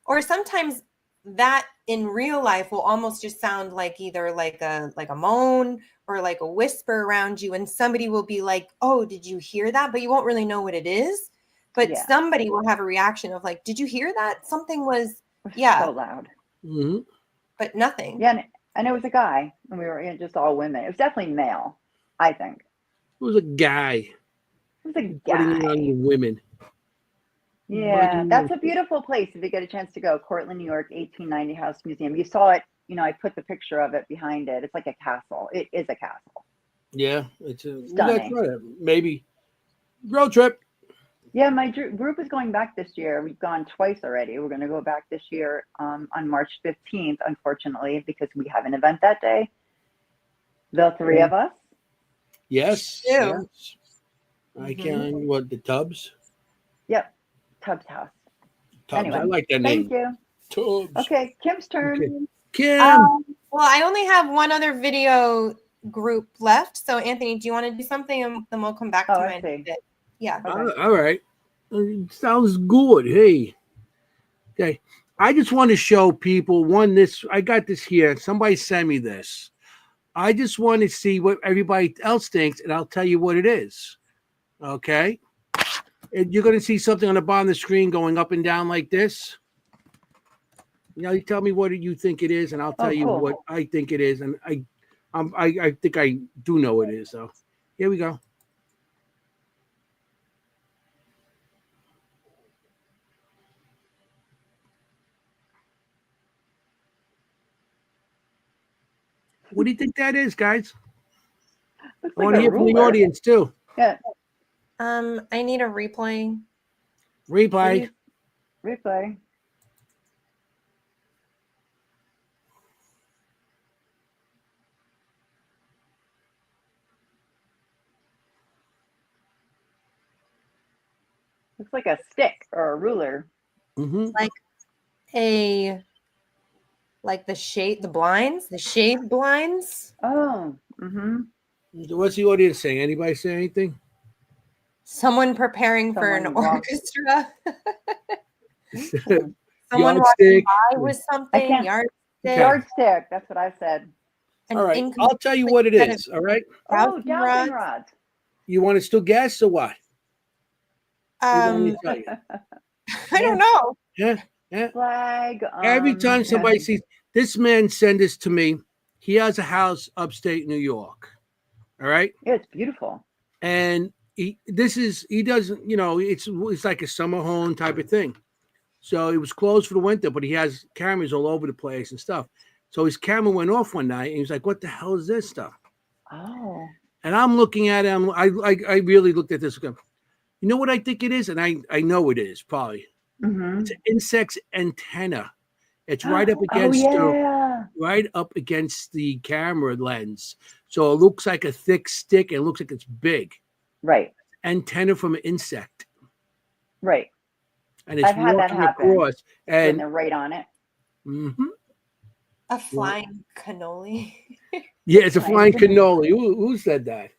or sometimes that in real life will almost just sound like either like a moan or like a whisper around you, and somebody will be like, "Oh, did you hear that?" But you won't really know what it is. But somebody will have a reaction of like, "Did you hear that? Something was so loud." Mm-hmm. But nothing. Yeah, and it was a guy, and we were just all women. It was definitely male, I think. It was a guy. It was a Putting guy. on women. Yeah, that's a beautiful place if you get a chance to go. Cortland, New York, 1890 House Museum. You saw it. I put the picture of it behind it. It's like a castle. It is a castle. Yeah, it's a Stunning. maybe road trip. Yeah, my group is going back this year. We've gone twice already. We're going to go back this year on March 15th, unfortunately, because we have an event that day. The three of us. Yes. Yeah. Yes. I can. What, the Tubbs? Yep. Tubbs house. Tubbs. Anyway, I like that name. Thank you. Tubbs. Okay, Kim's turn. Okay. Kimm. Well, I only have one other video group left. So, Anthony, do you want to do something, and then we'll come back to I mine? see. Yeah. Okay. All right. Sounds good. Hey. Okay. I just want to show people I got this here. Somebody sent me this. I just want to see what everybody else thinks, and I'll tell you what it is. Okay. And you're going to see something on the bottom of the screen going up and down like this. You tell me what you think it is, and I'll tell you what I think it is. And I think I do know what it is. So here we go. What do you think that is, guys? Looks I want like to a hear from the ruler. audience too. Yeah. I need a replay. Replay. Replay. Looks like a stick or a ruler. Mm-hmm. Like the shade blinds. Oh. Mm-hmm. What's the audience saying? Anybody say anything? Someone preparing for an Someone orchestra. Someone walking Yardstick. by with something. can't- Yardstick. Okay. Yardstick. That's what I said. An All right. incomplete I'll tell you what it set of is. All right. Oh, dowsing rods. dowsing rods. You want to still guess or what? You want me to tell you? I don't know. Yeah. Flag. Every time somebody sees this man send this to me, he has a house upstate New York. All right. Yeah, it's beautiful. And he doesn't, it's like a summer home type of thing. So it was closed for the winter, but he has cameras all over the place and stuff. So his camera went off one night and he was like, what the hell is this stuff? Oh. And I'm looking at him. I really looked at this. You know what I think it is? And I know it is probably. Mm-hmm. It's an insect's antenna. It's right up against right up against the camera lens. So it looks like a thick stick and it looks like it's big. Right. Antenna from an insect. Right. And it's I've had that walking happen. across. When And they're right on it. mm-hmm. A flying cannoli. Yeah, it's a flying cannoli. Who said that?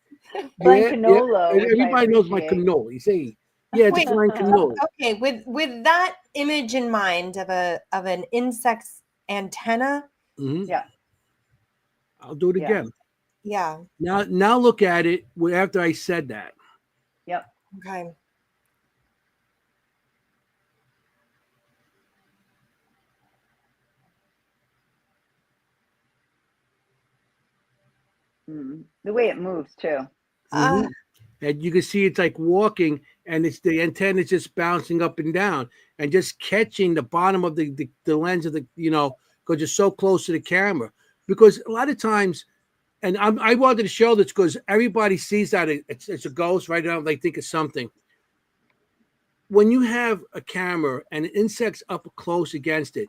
Flying Yeah, cannolo. which I everybody knows my appreciate. cannoli. Say, yeah, it's a flying cannoli. Okay, with that image in mind of an insect's antenna. Mm-hmm. Yeah. I'll do it Yeah. again. Yeah. Now look at it after I said that. Yep. Okay. The way it moves too. Mhm. And you can see it's like walking, and it's the antenna is just bouncing up and down, and just catching the bottom of the lens of the because it's so close to the camera. Because a lot of times, and I wanted to show this because everybody sees that it's a ghost right now. They think it's something. When you have a camera and an insect's up close against it,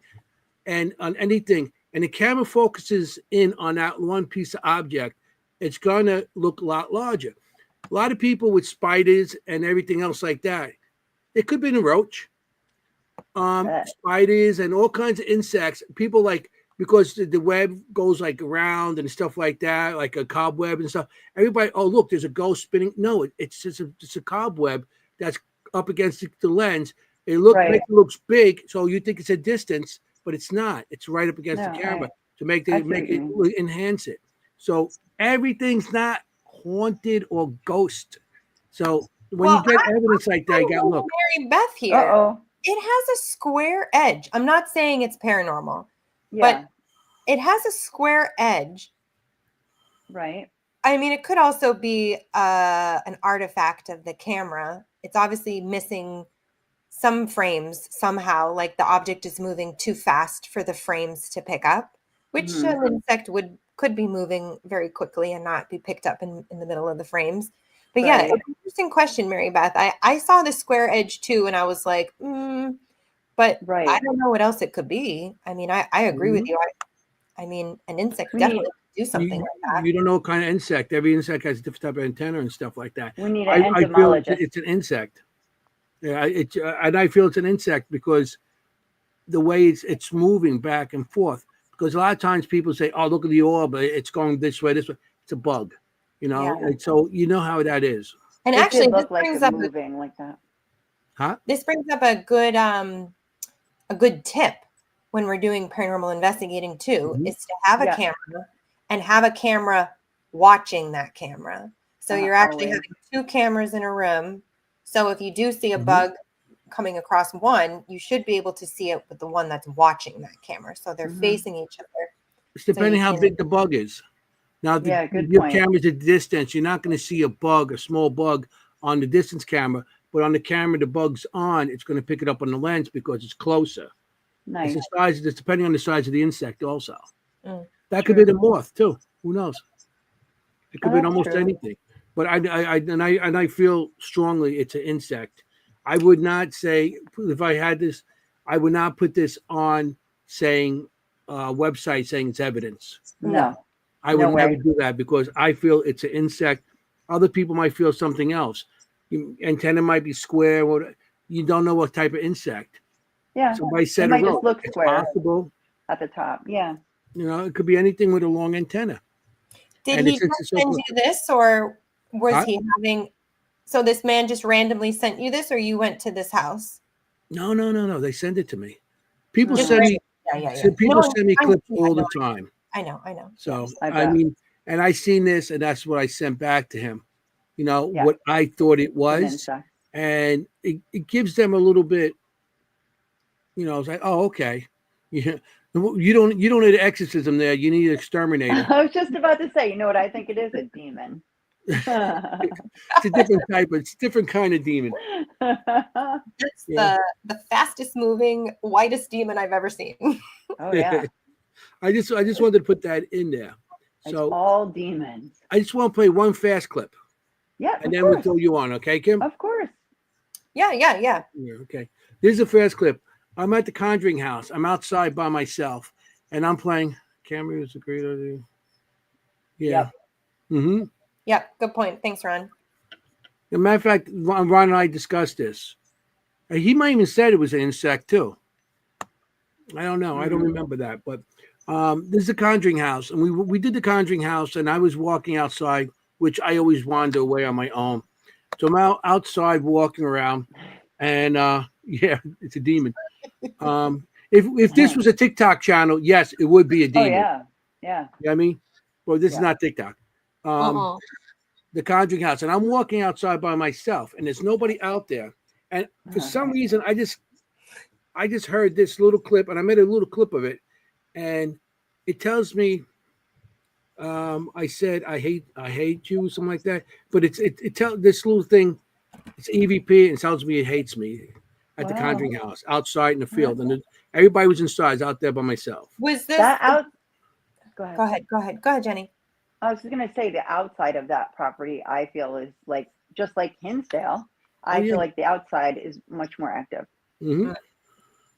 and on anything, and the camera focuses in on that one piece of object, it's gonna look a lot larger. A lot of people with spiders and everything else like that. It could be a roach, Bet. spiders and all kinds of insects. People like because the web goes like around and stuff like that, like a cobweb and stuff. Everybody, oh look, there's a ghost spinning. No, it's just a cobweb that's up against the lens. It Right. looks big, so you think it's a distance, but it's not. It's right up against No, the camera to I see what you mean. enhance it. So everything's not haunted or ghost. So when you get evidence like that, you got to look. Mary Beth here. Uh-oh. It has a square edge. I'm not saying it's paranormal, Yeah. but it has a square edge. Right. I mean, it could also be an artifact of the camera. It's obviously missing some frames somehow, like the object is moving too fast for the frames to pick up, which an insect could be moving very quickly and not be picked up in the middle of the frames. But yeah, Right. it's an interesting question, Mary Beth. I saw the square edge too, and I was like, but Right. I don't know what else it could be. I mean, I agree with you. I mean, an insect We definitely need- could do something like that. You don't know what kind of insect. Every insect has a different type of antenna and stuff like that. We need I an feel entomologist. it's an insect. Yeah, and I feel it's an insect because the way it's moving back and forth. Because a lot of times people say, "Oh, look at the orb; it's going this way, this way." It's a bug, you know. Yeah. And so you know how that is, And It actually, did this look like brings it up moving like that. huh? this brings up a good tip when we're doing paranormal investigating too, Mhm. is to have a Yeah. camera and have a camera watching that camera. So you're actually always. having two cameras in a room. So if you do see a Mhm. bug coming across one, you should be able to see it with the one that's watching that camera. So they're Mhm. facing each other. It's depending how can- big the bug is. Now, Yeah, good your point. camera's at distance. You're not going to see a small bug on the distance camera, but on the camera the bug's on, it's going to pick it up on the lens because it's closer. Nice. It's the size. It's depending on the size of the insect, also. Mm. That could be the moth too. Who knows? It could Oh, be that's almost true. anything. But I feel strongly it's an insect. I would not say if I had this, I would not put this on saying website saying it's evidence. No. I would No never way. do that because I feel it's an insect. Other people might feel something else. Antenna might be square. Or you don't know what type of insect. Yeah. Somebody said It might roach. just look It's square possible. at the top. Yeah. You know, it could be anything with a long antenna. Did And he it's just so send cool. you this, or was Huh? he having? So this man just randomly sent you this, or you went to this house? No. They send it to me. People Just send me. Yeah. People No, send me I clips know, all the time. I know. So I I bet. mean, and I seen this, and that's what I sent back to him. You know Yeah. what I thought it An was, insect. and it gives them a little bit. You know, it's like, oh, okay. You don't need an exorcism there. You need an exterminator. I was just about to say, you know what I think it is? A demon. It's a different type. It's a different kind of demon. It's Yeah. the fastest moving, whitest demon I've ever seen. Oh yeah. I just wanted to put that in there. It's So all demons. I just want to play one fast clip, Yeah. and Of then we'll course. throw you on, okay, Kim? Of course. Yeah. Yeah, okay. This is a fast clip. I'm at the Conjuring house. I'm outside by myself, and I'm playing. Camera is a great idea. Yeah. Yep. Mm-hmm. Yep. Good point. Thanks, Ron. As a matter of fact, Ron and I discussed this. He might even said it was an insect too. I don't know. I don't remember that. But this is the Conjuring house, and we did the Conjuring house, and I was walking outside, which I always wander away on my own. So I'm outside walking around, and yeah, it's a demon. If this was a TikTok channel, yes, it would be a Oh demon. yeah. Yeah. You know what I mean? Well, this is Yeah. not TikTok. Uh-uh. The Conjuring house, and I'm walking outside by myself, and there's nobody out there. And for some reason, I just heard this little clip, and I made a little clip of it, and it tells me, I said, I hate you, something like that. But it tells this little thing, it's EVP, and it tells me it hates me at the Wow. Conjuring house, outside in the field, and everybody was inside. I was out there by myself. Was this? That out. Go ahead. Go ahead, Jenny. I was just gonna say the outside of that property, I feel is like just like Hinsdale. I Oh, yeah. feel like the outside is much more active. Hmm.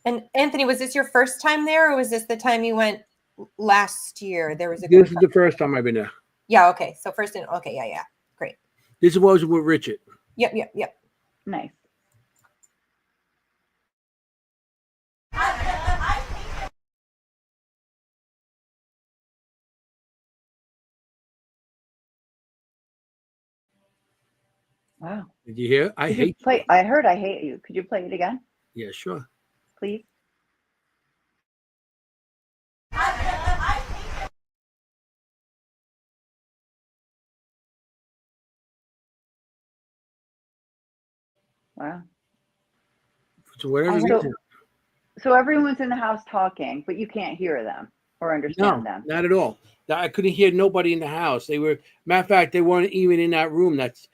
And Anthony, was this your first time there, or was this the time you went last year? There was a This group. is the first time I've been there. Yeah. Okay. So first in. Okay. Yeah. Yeah. Great. This was with Richard. Yep. Yep. Yep. Nice. Wow. Did you hear? I Could you hate play? you. I heard I hate you. Could you play it again, Yeah, sure. please? Wow. For whatever So, reason. so everyone's in the house talking, but you can't hear them or No, understand them. not at all. I couldn't hear nobody in the house. They were, matter of fact, they weren't even in that room. That's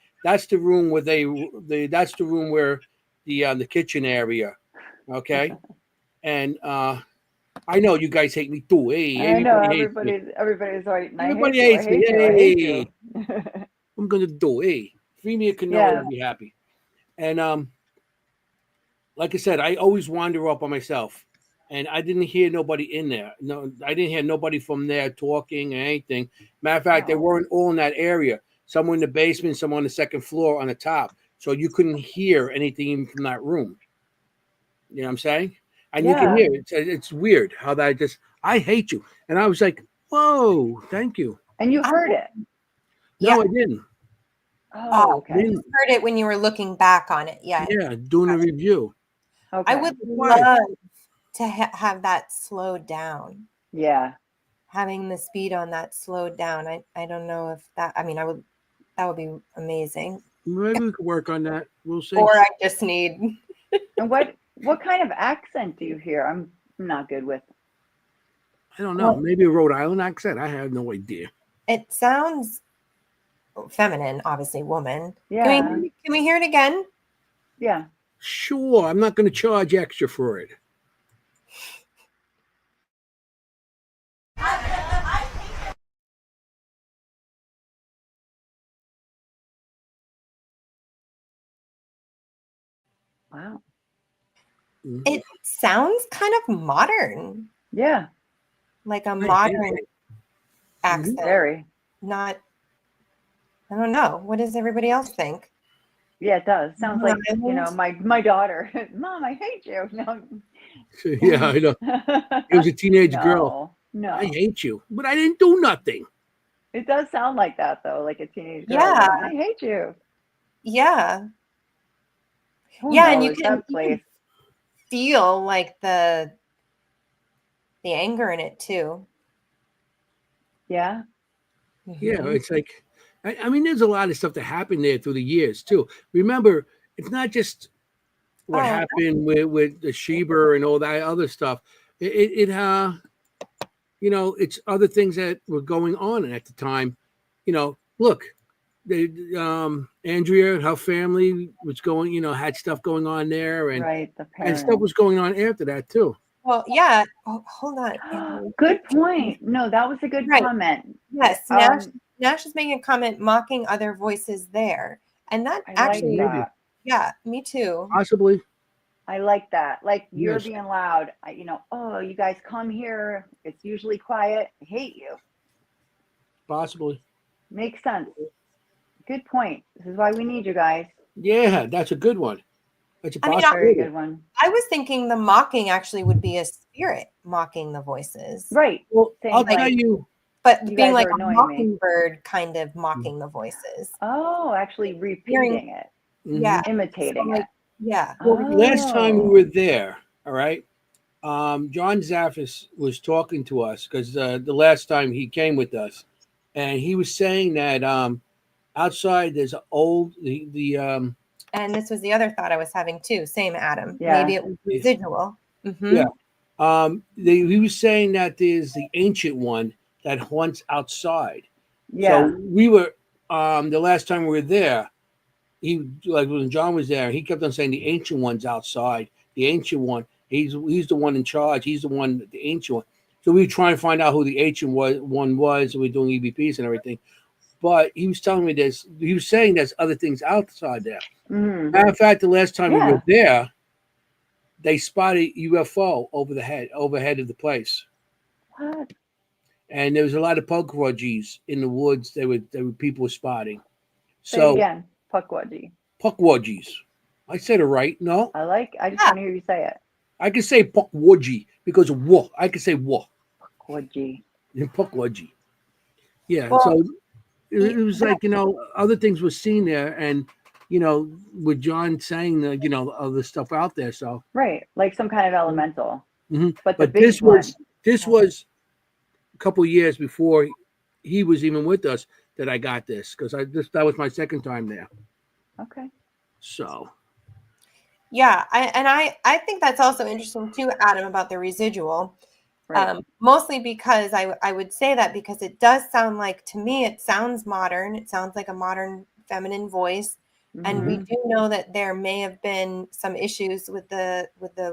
the room where that's the room where the kitchen area. Okay, and I know you guys hate me too. Hey, I know everybody hates me. everybody's right. And Everybody I hates me. hate you. I hate you. I'm gonna do. Hey, free me a canola, Yeah. I'll be happy. And like I said, I always wander up on myself, and I didn't hear nobody in there. No, I didn't hear nobody from there talking or anything. Matter of fact, they No. weren't all in that area. Some were in the basement, some on the second floor on the top, so you couldn't hear anything even from that room. You know what I'm saying? And you can Yeah. hear it. It's weird how that just. I hate you, and I was like, "Whoa, thank you." And you heard it. No, Yeah. I didn't. Oh, okay. Didn't. Heard it when you were looking back on it. Yeah. Yeah, doing a review. Okay. I would Why? love to have that slowed down. Yeah. Having the speed on that slowed down. I don't know if that. I mean, that would be amazing. Maybe we could work on that. We'll see. Or I just need. And what kind of accent do you hear? I'm not good with. I don't know. Maybe a Rhode Island accent. I have no idea. It sounds feminine, obviously, woman. Yeah. Can we hear it again? Yeah. Sure, I'm not going to charge extra for it. Wow. Mhm. It sounds kind of modern, Yeah. like a hate modern it. accent. Very. Not. I don't know. What does everybody else think? Yeah, it does. Sounds like, you know, Island? my daughter. Mom, I hate you. No. Yeah, I know. It was a teenage girl. No. I hate you, but I didn't do nothing. It does sound like that though, like a teenage girl. Yeah. I hate you. Yeah. Who Yeah, and you knows? can, That you place. can feel like the anger in it too. Yeah. Yeah, Mhm. it's like, I mean, there's a lot of stuff that happened there through the years too. Remember, it's not just what Oh. happened with the Sheba and all that other stuff. You know, it's other things that were going on at the time. You know, look, Andrea and her family was going, you know, had stuff going on there, and Right. The and stuff parents. was going on after that too. Well, yeah. Oh, hold on. Andrew. Good point. No, that was a good Right. comment. Yes, Nash is making a comment mocking other voices there, and that I actually, like that. yeah, me too. Possibly. I like that. Like you're Yes. being loud. You know, oh, you guys come here. It's usually quiet. I hate you. Possibly. Makes sense. Good point. This is why we need you guys. Yeah, that's a good one. That's a I mean, Very possibility. good one. I was thinking the mocking actually would be a spirit mocking the voices, Right. Well, Saying, I'll like, tell you. but You being guys like are a annoying me. mockingbird kind of mocking the voices. Oh, actually repeating it, Mhm. Yeah, imitating so, like, it. yeah. Well, last time we Oh. were there, all right, John Zaffis was talking to us because the last time he came with us, and he was saying that outside there's And this was the other thought I was having too. Same, Adam. Yeah. Maybe it was residual. Mhm. Yeah. He was saying that there's the ancient one that haunts outside. Yeah. So we were the last time we were there. He, like when John was there, he kept on saying the ancient one's outside. The ancient one. He's the one in charge. He's the one, the ancient one. So we were trying to find out who the ancient one was. And we were doing EVPs and everything. But he was telling me this. He was saying there's other things outside there. Mhm. Matter of fact, the last time we Yeah. were there, they spotted UFO overhead of the place. What? and there was a lot of pukwudgies in the woods. They were people were spotting. Say it So again. Pukwudgie. pukwudgies. I said it right. No, I just want to hear you say it. I can say pukwudgie because of wo. I can say wo. Pukwudgie. Pukwudgie. Yeah. Well, So it was like, other things were seen there, and with John saying other stuff out there. So Right. Like some kind of elemental. mhm. But the But big this was a couple years before he was even with us that I got this, because that was my second time there. Okay. So yeah, I think that's also interesting too, Adam, about the residual. Right. Mostly because I would say that because it does sound like, to me, it sounds modern. It sounds like a modern feminine voice. And we do know that there may have been some issues with the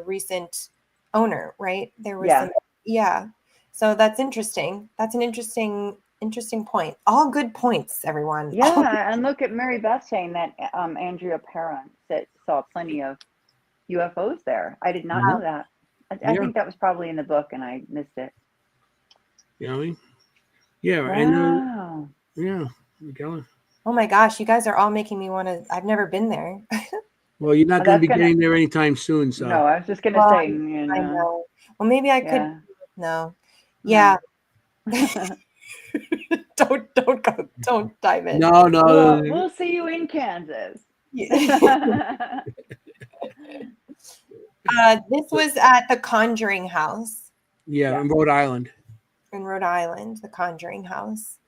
recent owner, right? There was some, so that's interesting. That's an interesting point. All good points, everyone. Yeah, and look at Mary Beth saying that Andrea Perron saw plenty of UFOs there. I did not know that. I think that was probably in the book and I missed it. you know what I mean? Yeah, Wow. and Miguel. Oh my gosh, you guys are all making me want to. I've never been there. Well, you're not Well, going to be that's getting there anytime soon. So No, I was just gonna say, I know. Well, maybe I could. Yeah. No. Yeah. Don't go. Don't dive in. no. We'll see you in Kansas. This was at the Conjuring House Yeah, in Rhode Island. in Rhode Island. The Conjuring House.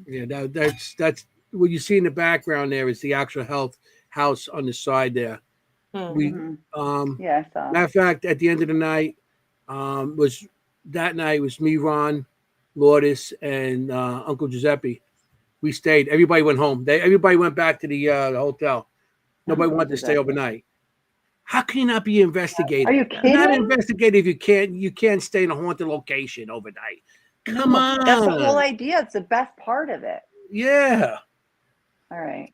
Yeah, that's what you see in the background. There is the actual house on the side there. We Yeah, I saw. matter of fact, at the end of the night, was me, Ron, Lourdes, and Uncle Giuseppe. We stayed. Everybody went home. Everybody went back to the hotel. Nobody Uncle wanted to stay Giuseppe. overnight. How can you not be investigated? Are you You're not kidding? investigated if you can't stay in a haunted location overnight. Come on. That's the whole idea. It's the best part of it. Yeah. All right.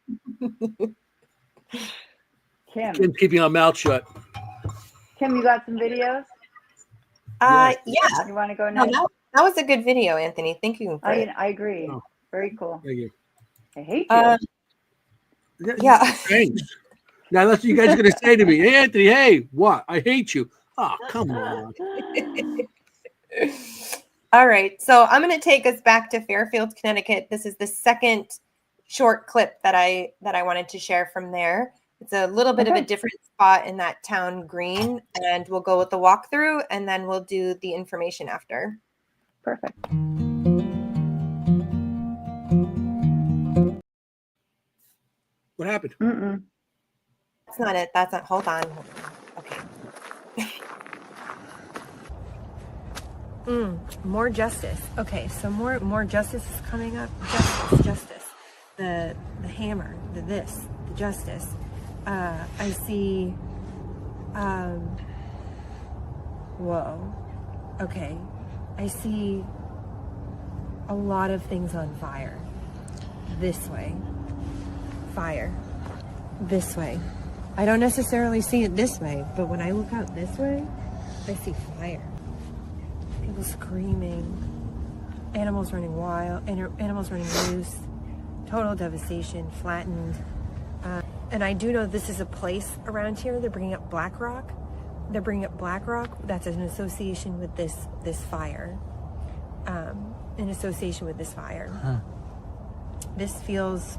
Kimm, Kim's keeping her mouth shut. you got some videos? Yeah. You want to go No, next? that was a good video, Anthony. Thank you. For it. I agree. Oh. Very cool. Thank you. I hate you. Yeah. Thanks. Now that's what you guys are going to say to me. Hey, Anthony, hey, what? I hate you. Oh, come on. All right. So I'm going to take us back to Fairfield, Connecticut. This is the second short clip that I wanted to share from there. It's a little bit of a different spot in that town green, and we'll go with the walkthrough, and then we'll do the information after. Perfect. What happened? That's not it. That's not. Hold on. Okay. More justice. Okay, so more justice is coming up. Justice. The hammer. The justice. I see. Whoa. Okay. I see a lot of things on fire. This way. Fire. This way. I don't necessarily see it this way, but when I look out this way, I see fire. People screaming, animals running wild, animals running loose, total devastation, flattened. And I do know this is a place around here. They're bringing up Black Rock. That's an association with this fire. In association with this fire. Huh. This feels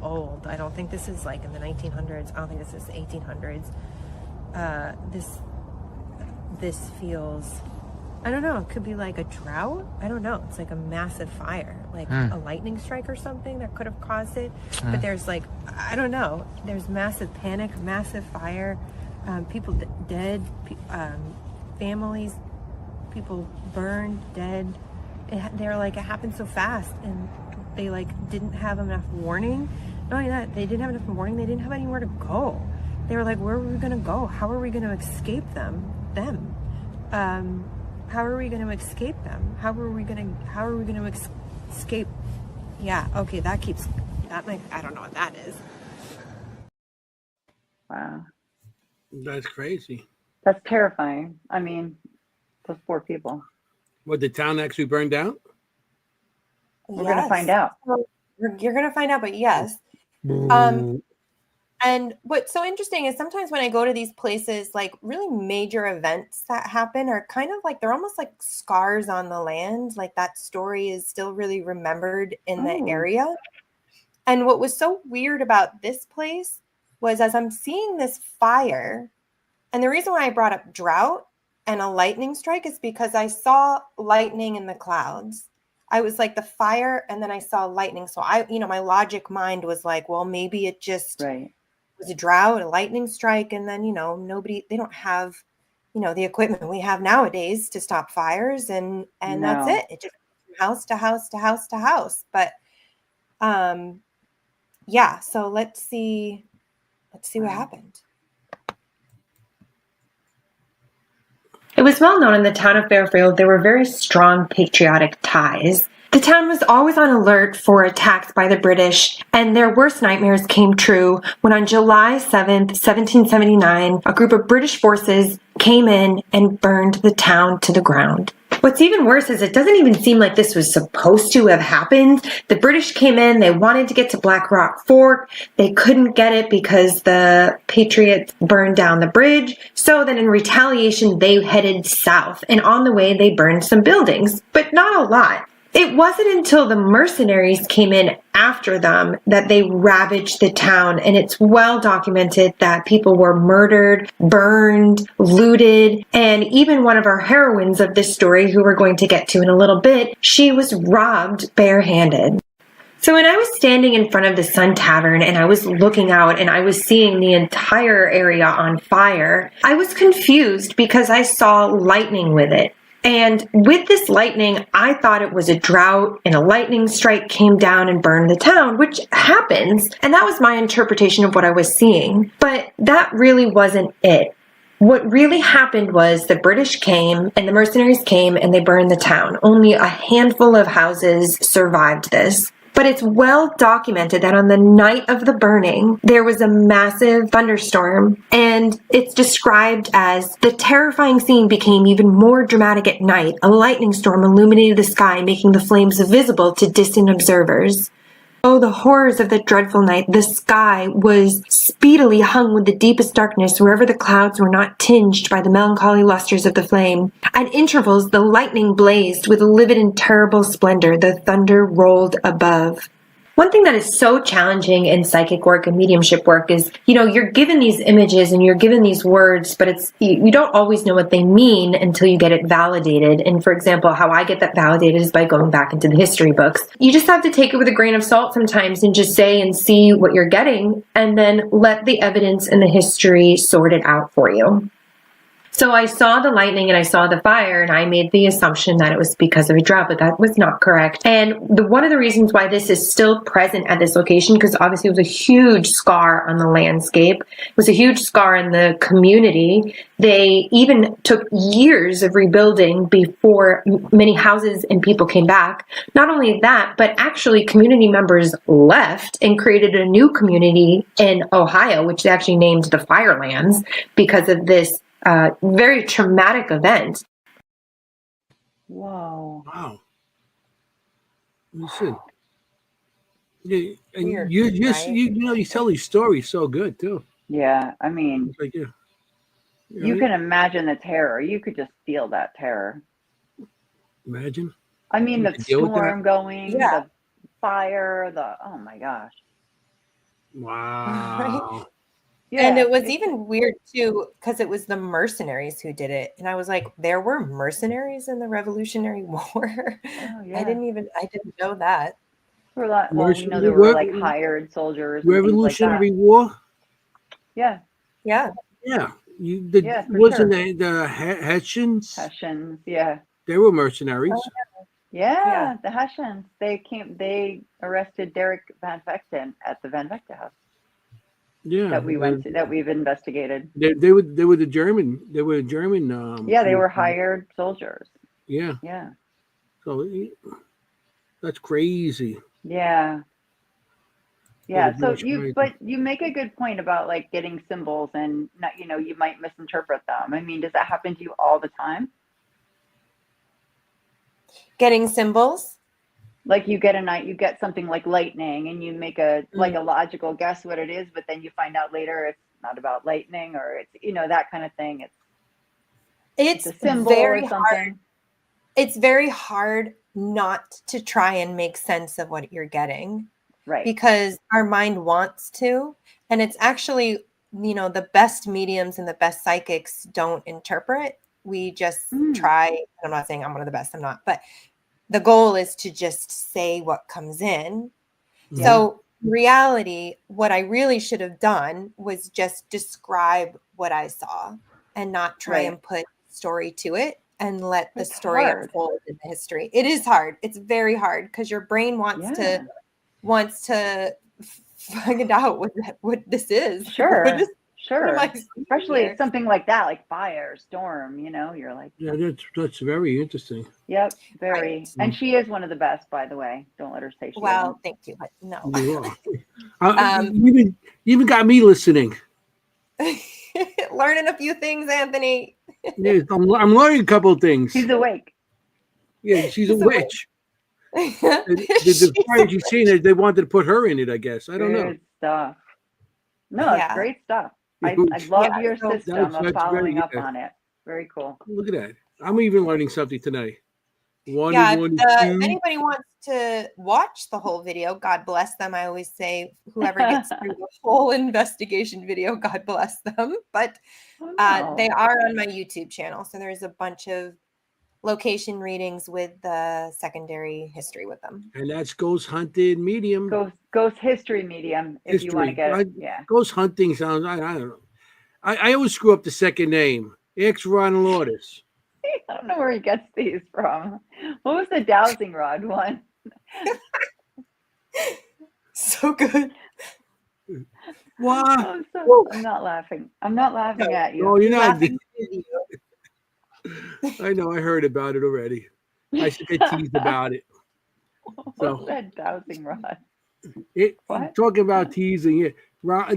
old. I don't think this is like in the 1900s. I don't think this is 1800s. This feels, I don't know, it could be like a drought. I don't know. It's like a massive fire, like a lightning strike or something that could have caused it. But there's like, I don't know. There's massive panic, massive fire, people dead, families, people burned, dead. They're like, it happened so fast, and they like didn't have enough warning. Not only that, they didn't have enough warning. They didn't have anywhere to go. They were like, where are we going to go? How are we going to escape them? How are we going to escape them? How are we going to escape? Yeah. Okay. I don't know what that is. Wow. That's crazy. That's terrifying. I mean, those poor people. What, the town actually burned down? We're going to Yes. find out. So you're going to find out, but yes. Boo. And what's so interesting is sometimes when I go to these places, like really major events that happen are kind of like, they're almost like scars on the land. Like that story is still really remembered in the Oh. area. And what was so weird about this place was as I'm seeing this fire, and the reason why I brought up drought and a lightning strike is because I saw lightning in the clouds. I was like the fire, and then I saw lightning. So my logic mind was like, well, maybe it just Right. was a drought, a lightning strike, and then they don't have the equipment we have nowadays to stop fires, and that's No. it just from house to house to house to house. But yeah, so let's see what happened. It was well known in the town of Fairfield there were very strong patriotic ties. The town was always on alert for attacks by the British, and their worst nightmares came true when on July 7th, 1779, a group of British forces came in and burned the town to the ground. What's even worse is it doesn't even seem like this was supposed to have happened. The British came in, they wanted to get to Black Rock Fork. They couldn't get it because the Patriots burned down the bridge. So then in retaliation, they headed south. And on the way, they burned some buildings, but not a lot. It wasn't until the mercenaries came in after them that they ravaged the town, and it's well documented that people were murdered, burned, looted, and even one of our heroines of this story, who we're going to get to in a little bit, she was robbed barehanded. So when I was standing in front of the Sun Tavern and I was looking out and I was seeing the entire area on fire, I was confused because I saw lightning with it. And with this lightning, I thought it was a drought and a lightning strike came down and burned the town, which happens. And that was my interpretation of what I was seeing. But that really wasn't it. What really happened was the British came and the mercenaries came and they burned the town. Only a handful of houses survived this. But it's well documented that on the night of the burning, there was a massive thunderstorm, and it's described as the terrifying scene became even more dramatic at night. A lightning storm illuminated the sky, making the flames visible to distant observers. Oh, the horrors of that dreadful night. The sky was speedily hung with the deepest darkness wherever the clouds were not tinged by the melancholy lusters of the flame. At intervals, the lightning blazed with livid and terrible splendor. The thunder rolled above. One thing that is so challenging in psychic work and mediumship work is, you're given these images and you're given these words, but you don't always know what they mean until you get it validated. And for example, how I get that validated is by going back into the history books. You just have to take it with a grain of salt sometimes and just say and see what you're getting, and then let the evidence and the history sort it out for you. So I saw the lightning and I saw the fire, and I made the assumption that it was because of a drought, but that was not correct. And one of the reasons why this is still present at this location, because obviously it was a huge scar on the landscape, it was a huge scar in the community. They even took years of rebuilding before many houses and people came back. Not only that, but actually community members left and created a new community in Ohio, which they actually named the Firelands because of this very traumatic event. Whoa. Wow. Listen. And Weird, you just right? you tell these stories so good too. Yeah, I mean, It's like you can imagine the terror. You could just feel that terror. imagine. I mean, You the can deal with that? storm going, Yeah. the fire, oh my gosh. Wow. Yeah, And it was even weird too, because it was the mercenaries who did it. And I was like, there were mercenaries in the Revolutionary War. Oh, yeah. I didn't know that. Well, we know Mercenary there were war- like hired soldiers. And Revolutionary things War. like that. Yeah, Yeah. Yeah. Yeah, for Wasn't sure. the Hessians? Hessians. Yeah. They were mercenaries. Yeah, the Hessians. They arrested Derek Van Vechten at the Van Vechten house Yeah. that we've investigated. They were the German. They were German. Yeah, they were hired soldiers. Yeah. Yeah. So that's crazy. Yeah. Yeah, Yeah. So that's crazy. but you make a good point about like getting symbols and not, you might misinterpret them. I mean, does that happen to you all the time? Getting symbols. Like you get something like lightning, and you make a logical guess what it is, but then you find out later it's not about lightning, or it's that kind of thing. It's a symbol very or something. hard. It's very hard not to try and make sense of what you're getting, Right? because our mind wants to, and it's actually the best mediums and the best psychics don't interpret. We just try. I'm not saying I'm one of the best. I'm not, but the goal is to just say what comes in. Yeah. So reality, what I really should have done was just describe what I saw and not try and put story to it and let the story unfold in the history. It is hard. It's very hard because your brain wants to find out what this is. Sure. Sure. Especially something like that, like fire, storm, you're like. Yeah, that's very interesting. Yep, very. Right. And she is one of the best, by the way. Don't let her say she isn't. Thank you, but no. You are. You even got me listening. Learning a few things, Anthony. Yes, I'm learning a couple of things. She's awake. Yeah, she's a witch. The fire she's seen, they wanted to put her in it, I guess. I don't know. Good stuff. No, it's great stuff. I love your system of following up on it. Very cool. Look at that. I'm even learning something tonight. If anybody wants to watch the whole video, God bless them. I always say whoever gets through the whole investigation video, God bless them. But they are on my YouTube channel. So there's a bunch of location readings with the secondary history with them. And that's Ghost Hunted Medium. Ghost History Medium, if you want to get it. Yeah. Ghost Hunting sounds, I don't know. I always screw up the second name. X Ron Lourdes. I don't know where he gets these from. What was the dowsing rod one? So good. What? I'm not laughing. I'm not laughing at you. No, you're not. I know. I heard about it already. I should get teased about it. What's that dowsing rod? Talking about teasing it.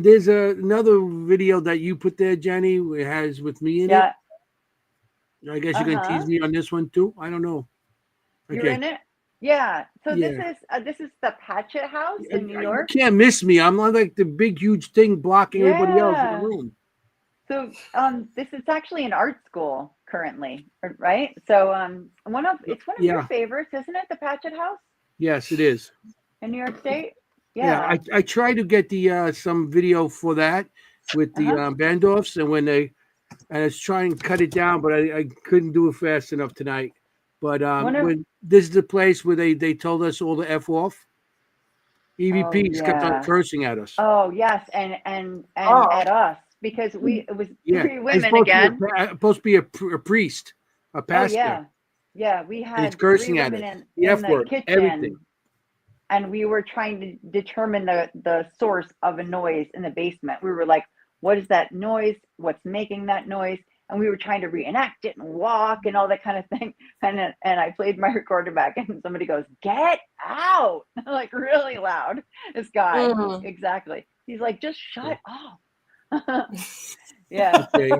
There's another video that you put there, Jenny. It has with me in it. I guess you're gonna tease me on this one too. I don't know. Okay. You're in it. Yeah. So this is the Patchett House in New York. You can't miss me. I'm not like the big huge thing blocking everybody else in the room. So this is actually an art school currently, right? So it's one of your favorites, isn't it? The Patchett House. Yes, it is. In New York State. Yeah. I tried to get the some video for that with the Bandorfs, and I was trying to cut it down, but I couldn't do it fast enough tonight. But when this is the place where they told us all to F off. EVPs kept on cursing at us. Oh yes, and at us, because it was 3 women again. Supposed to be a priest, a pastor. Yeah, we had. And it's cursing 3 at women it. The F word, kitchen, everything. And we were trying to determine the source of a noise in the basement. We were like, what is that noise? What's making that noise? And we were trying to reenact it and walk and all that kind of thing. And I played my recorder back, and somebody goes, "Get out!" Like really loud. This guy, exactly. He's like, "Just shut up." Yeah. Okay.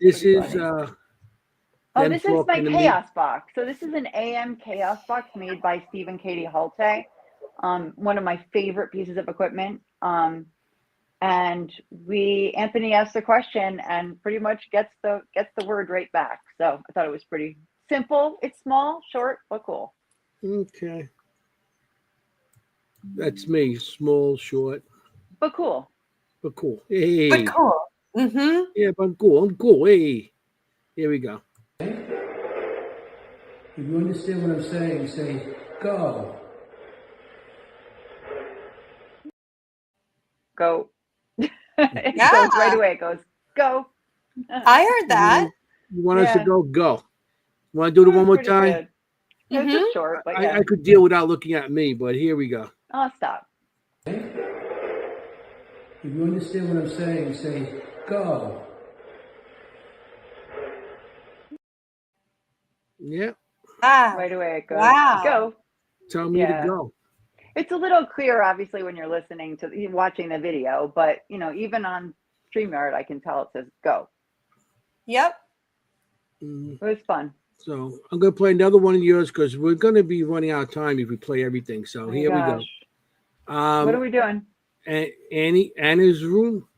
This is. This is my chaos box. So this is an AM chaos box made by Steve and Katie Halte. One of my favorite pieces of equipment. And Anthony asked the question and pretty much gets the word right back. So I thought it was pretty simple. It's small, short, but cool. Okay. That's me. Small, short. But cool. Hey. But cool. Mm-hmm. Yeah, but cool. I'm cool. Hey. Here we go. If you understand what I'm saying, say go. Go. It goes right away. It goes, go. I heard that. You want us to go? Go. Want to do it one more time? It's just short, but I could deal without looking at me, but here we go. I'll stop. If you understand what I'm saying, say go. Yeah. Right away it goes. Wow. Go. Tell me to go. It's a little clear, obviously, when you're watching the video, but even on StreamYard, I can tell it says go. Yep. It was fun. So I'm going to play another one of yours because we're going to be running out of time if we play everything. So Oh my here we go. gosh. What are we doing? Anna's room.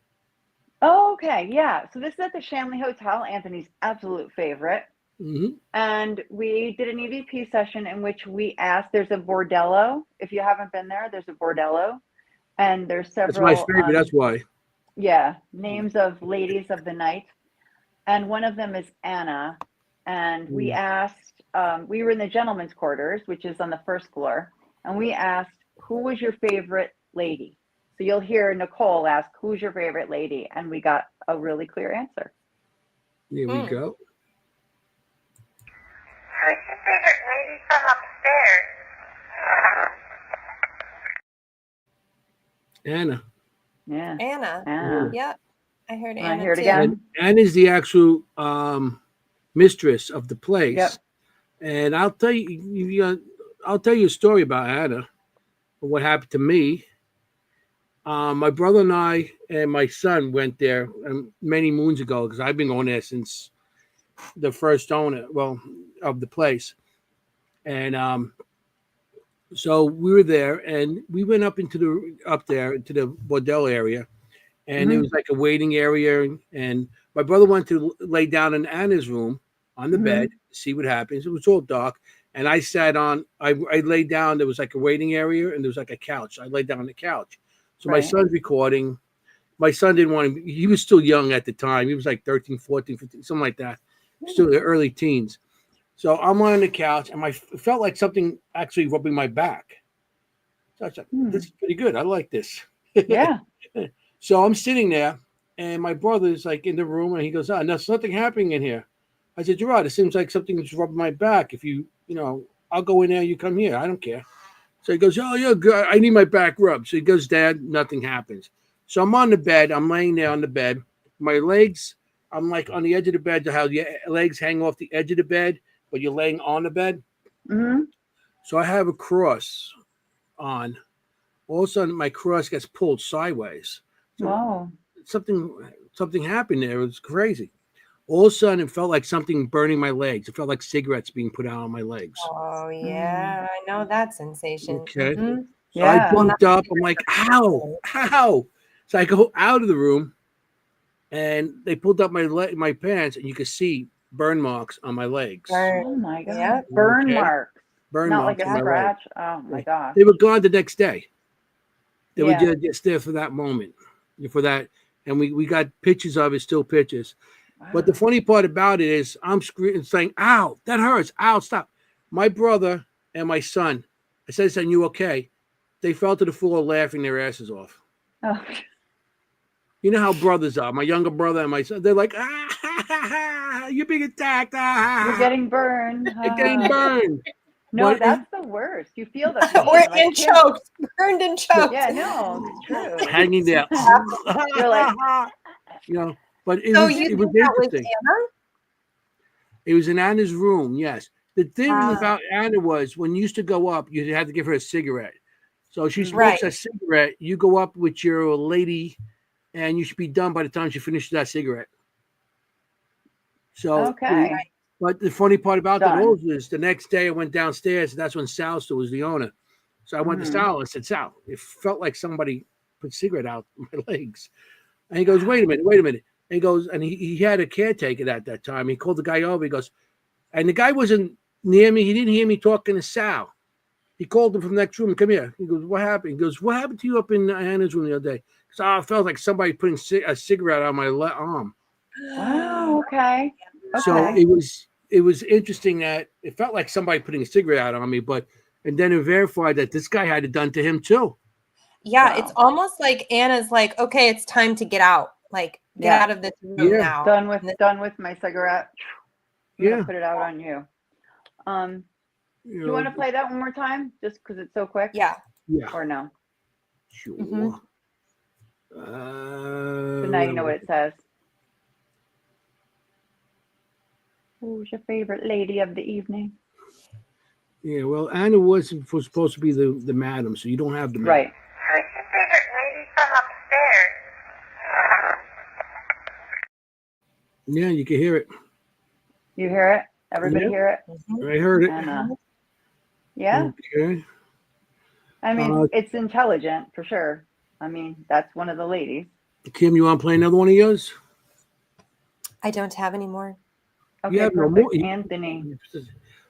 Oh, okay. Yeah. So this is at the Shanley Hotel, Anthony's absolute favorite. Hmm. And we did an EVP session in which we asked, there's a bordello. If you haven't been there, there's a bordello. And there's That's my several, favorite. That's why. names of ladies of the night. And one of them is Anna. And we asked, we were in the gentleman's quarters, which is on the first floor. And we asked, who was your favorite lady? So you'll hear Nicole ask, who's your favorite lady? And we got a really clear answer. Here we go. Who's your favorite lady from upstairs? Anna. Yeah. Anna. Anna. Yep. I heard I Anna hear it too. again. And Anna's the actual mistress of the place. Yep. And I'll tell you, I'll tell you a story about Anna, what happened to me. My brother and I and my son went there many moons ago because I've been going there since the first owner, of the place. And so we were there, and we went up there into the bordel area, and it was like a waiting area. And my brother wanted to lay down in Anna's room on the bed, see what happens. It was all dark, and I laid down. There was like a waiting area, and there was like a couch. I laid down on the couch. So my son's recording. My son didn't want to. He was still young at the time. He was like 13, 14, 15, something like that. Still the early teens. So I'm on the couch, and it felt like something actually rubbing my back. So I was like, this is pretty good. I like this. Yeah. So I'm sitting there, and my brother's like in the room, and he goes, there's nothing happening in here. I said, Gerard, it seems like something's rubbing my back. If I'll go in there, you come here. I don't care. So he goes, oh, yeah, good. I need my back rubbed. So he goes, Dad, nothing happens. So I'm on the bed. I'm laying there on the bed. My legs, I'm like on the edge of the bed, how your legs hang off the edge of the bed, but you're laying on the bed. Mm-hmm. So I have a cross on. All of a sudden, my cross gets pulled sideways. So Wow. something happened there. It was crazy. All of a sudden, it felt like something burning my legs. It felt like cigarettes being put out on my legs. Oh yeah, I know that sensation. Okay. Mhm. So I jumped up. I'm like, ow, ow. So I go out of the room, and they pulled up my pants, and you could see burn marks on my legs. Oh my God. Yeah. Burn marks. Burn Not marks like on a my scratch. legs. Oh my gosh. They were gone the next day. They were Yeah. just there for that moment, for that. And we got pictures of it, still pictures. Wow. But the funny part about it is I'm screaming, saying, ow, that hurts. Ow, stop. My brother and my son, I said, you okay? They fell to the floor laughing their asses off. Oh. You know how brothers are. My younger brother and my son, they're like, you're being attacked. You're getting burned. You're getting burned. No, But that's the worst. You feel the pain. Or like and choked, burned and choked. Yeah, no, it's true. hanging there. You're like, but it So was you it was think that was interesting. Anna? It was in Anna's room, yes. The thing about Anna was when you used to go up, you had to give her a cigarette. So she smokes a cigarette, you go up with your lady, and you should be done by the time she finishes that cigarette. So but the funny part about that also is the next day I went downstairs, and that's when Sal still was the owner. So I went to Sal and said, Sal, it felt like somebody put a cigarette out my legs. And he goes, wait a minute. And he goes, and he had a caretaker at that time. He called the guy over. He goes, and the guy wasn't near me. He didn't hear me talking to Sal. He called him from the next room. Come here. He goes, what happened? He goes, what happened to you up in Anna's room the other day? So I felt like somebody putting a cigarette on my arm. wow, okay. So it was interesting that it felt like somebody putting a cigarette out on me, and then it verified that this guy had it done to him too. Yeah, it's almost like Anna's like, okay, it's time to get out. Like, get out of this room now. Done with my cigarette. I'm gonna put it out on you. Do you want to play that one more time, just because it's so quick? Yeah. Or no? Sure. So now you know what it says. Who's your favorite lady of the evening? Yeah, well, Anna was supposed to be the madam, so you don't have the madam. Right. Who's your favorite lady from upstairs? Yeah, you can hear it. You hear it? Everybody Yeah. hear it? I heard it. And yeah, Okay. I mean, it's intelligent for sure. I mean, that's one of the ladies. Kim, you want to play another one of yours? I don't have any more. Okay, You have no perfect. more. Anthony.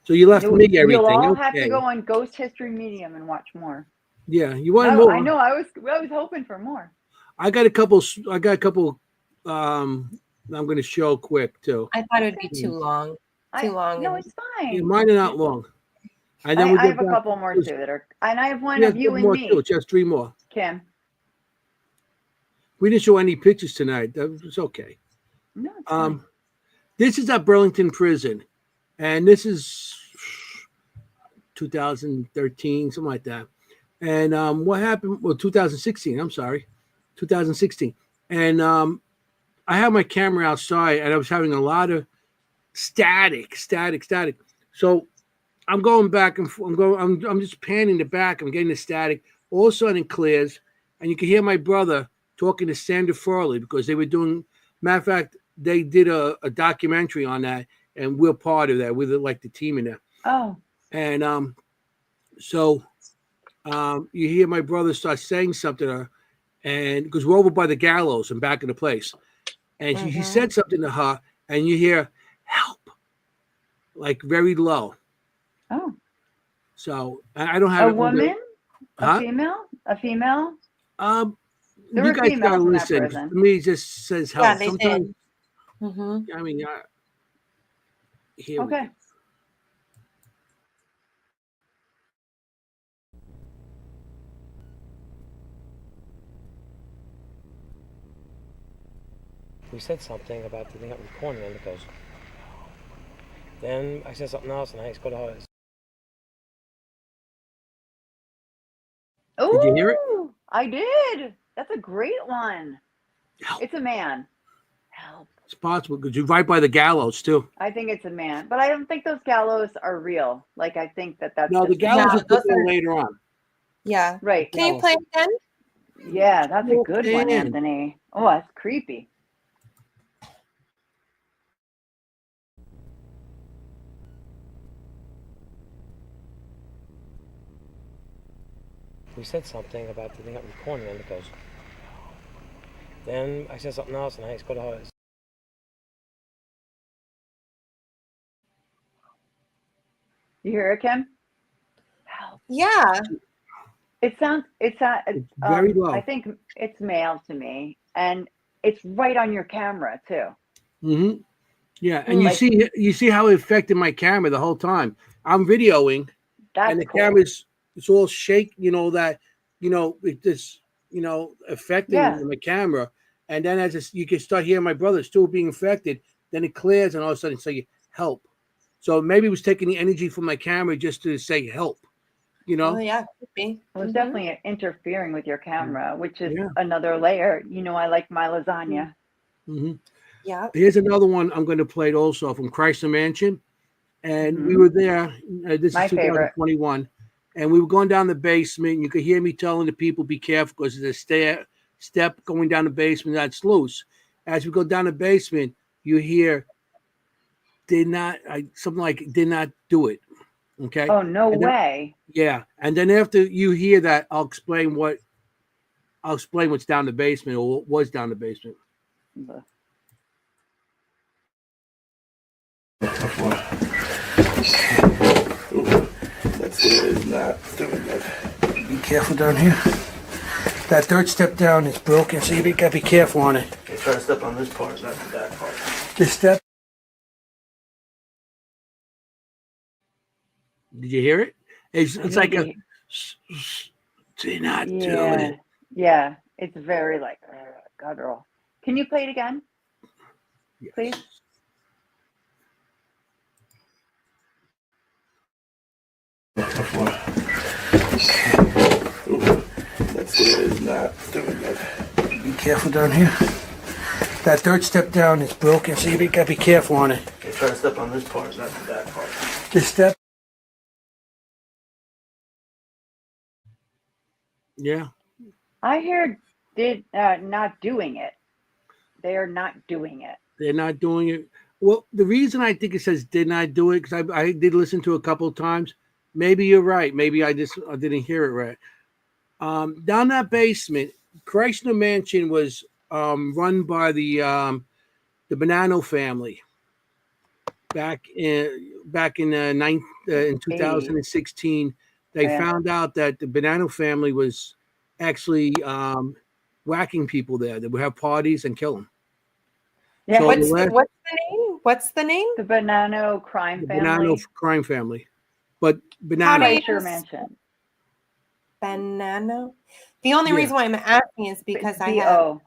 So you left me everything. You'll all have to Okay. go on Ghost History Medium and watch more. Yeah, you want No, more? I know. I was hoping for more. I got a couple. I'm going to show quick too. I thought it would be too long. No, and- it's fine. Yeah, mine are not long. And then we I get have a back couple to- more too that are, and I have one Yeah, of you and more me, too. Just 3 more. Kim. We didn't show any pictures tonight. That was okay. No, it's fine. This is at Burlington Prison, and this is 2013, something like that. And what happened? Well, 2016. I'm sorry, 2016. And I had my camera outside, and I was having a lot of static. So I'm going back and I'm just panning the back. I'm getting the static. All of a sudden, it clears, and you can hear my brother talking to Sandra Farley because they were doing. Matter of fact, they did a documentary on that, and we're part of that. We're like the team in that. Oh, And so you hear my brother start saying something to her, and because we're over by the gallows and back in the place, and he said something to her, and you hear help, like very low. oh. So I don't have A woman, Huh? a female. There You were guys gotta females in that listen. prison. To me, it just says help. Yeah, they Sometimes, did. Mm-hmm. I mean, here we Okay. go. We said something about the thing up recording, and it goes. Then I said something else, and I just go to her. Oh, Did you hear it? I did. That's a great one. Help. It's a man. Help. It's possible because you're right by the gallows too. I think it's a man, but I don't think those gallows are real. Like I think that's No, the just- gallows Yeah, are put there those are- later on. Yeah. right. Can you play it again? Yeah, that's a good one, Man. Anthony. Oh, that's creepy. We said something about the thing up recording, and it goes. Then I said something else, and I just go to her. You hear it, Kim? Help. Yeah. It sounds. It's very low. I think it's male to me, and it's right on your camera too. Mm-hmm. Yeah, and you Like- see how it affected my camera the whole time. I'm videoing, That's and the cool. camera's it's all shake. It just affecting Yeah. my camera, and then you can start hearing my brother still being affected. Then it clears, and all of a sudden say help. So maybe it was taking the energy from my camera just to say help. Oh, yeah. Could be. It was Mhm. definitely interfering with your camera, which is Yeah. another layer. I like my lasagna. Mm-hmm. Yeah. Here's another one I'm going to play also from Chrysler Mansion. And we Mhm. were there. This My is favorite. 2021. And we were going down the basement. And you could hear me telling the people, be careful because there's a step going down the basement that's loose. As we go down the basement, you hear, something like, did not do it. Okay. Oh, no And then- way. Yeah. And then after you hear that, I'll explain what's down the basement or what was down the basement. That's not doing good. Be careful down here. That third step down is broken, so you gotta be careful on it. Okay, try to step on this part, not the back part. This step. Did you hear it? It's like a. Do not do Yeah. it. Yeah. It's very like guttural. Can you play it again, Yes. please? That's not doing good. Be careful down here. That third step down is broken, so you gotta be careful on it. Okay, try to step on this part, not the back part. This step. Yeah. I hear not doing it. They are not doing it. They're not doing it. Well, the reason I think it says did not do it because I did listen to it a couple of times. Maybe you're right. Maybe I didn't hear it right. Down that basement, Chrysler Mansion was run by the Bonanno family in 2016. They Yeah. found out that the Bonanno family was actually whacking people there. They would have parties and kill them. Yeah. So What's the the, what's the name? What's the name? The Bonanno crime the family. Bonanno crime family, but How do Bonanno. you Kreischer Mansion. Bonanno. The only Yeah. reason why I'm asking is because It's I have B-O.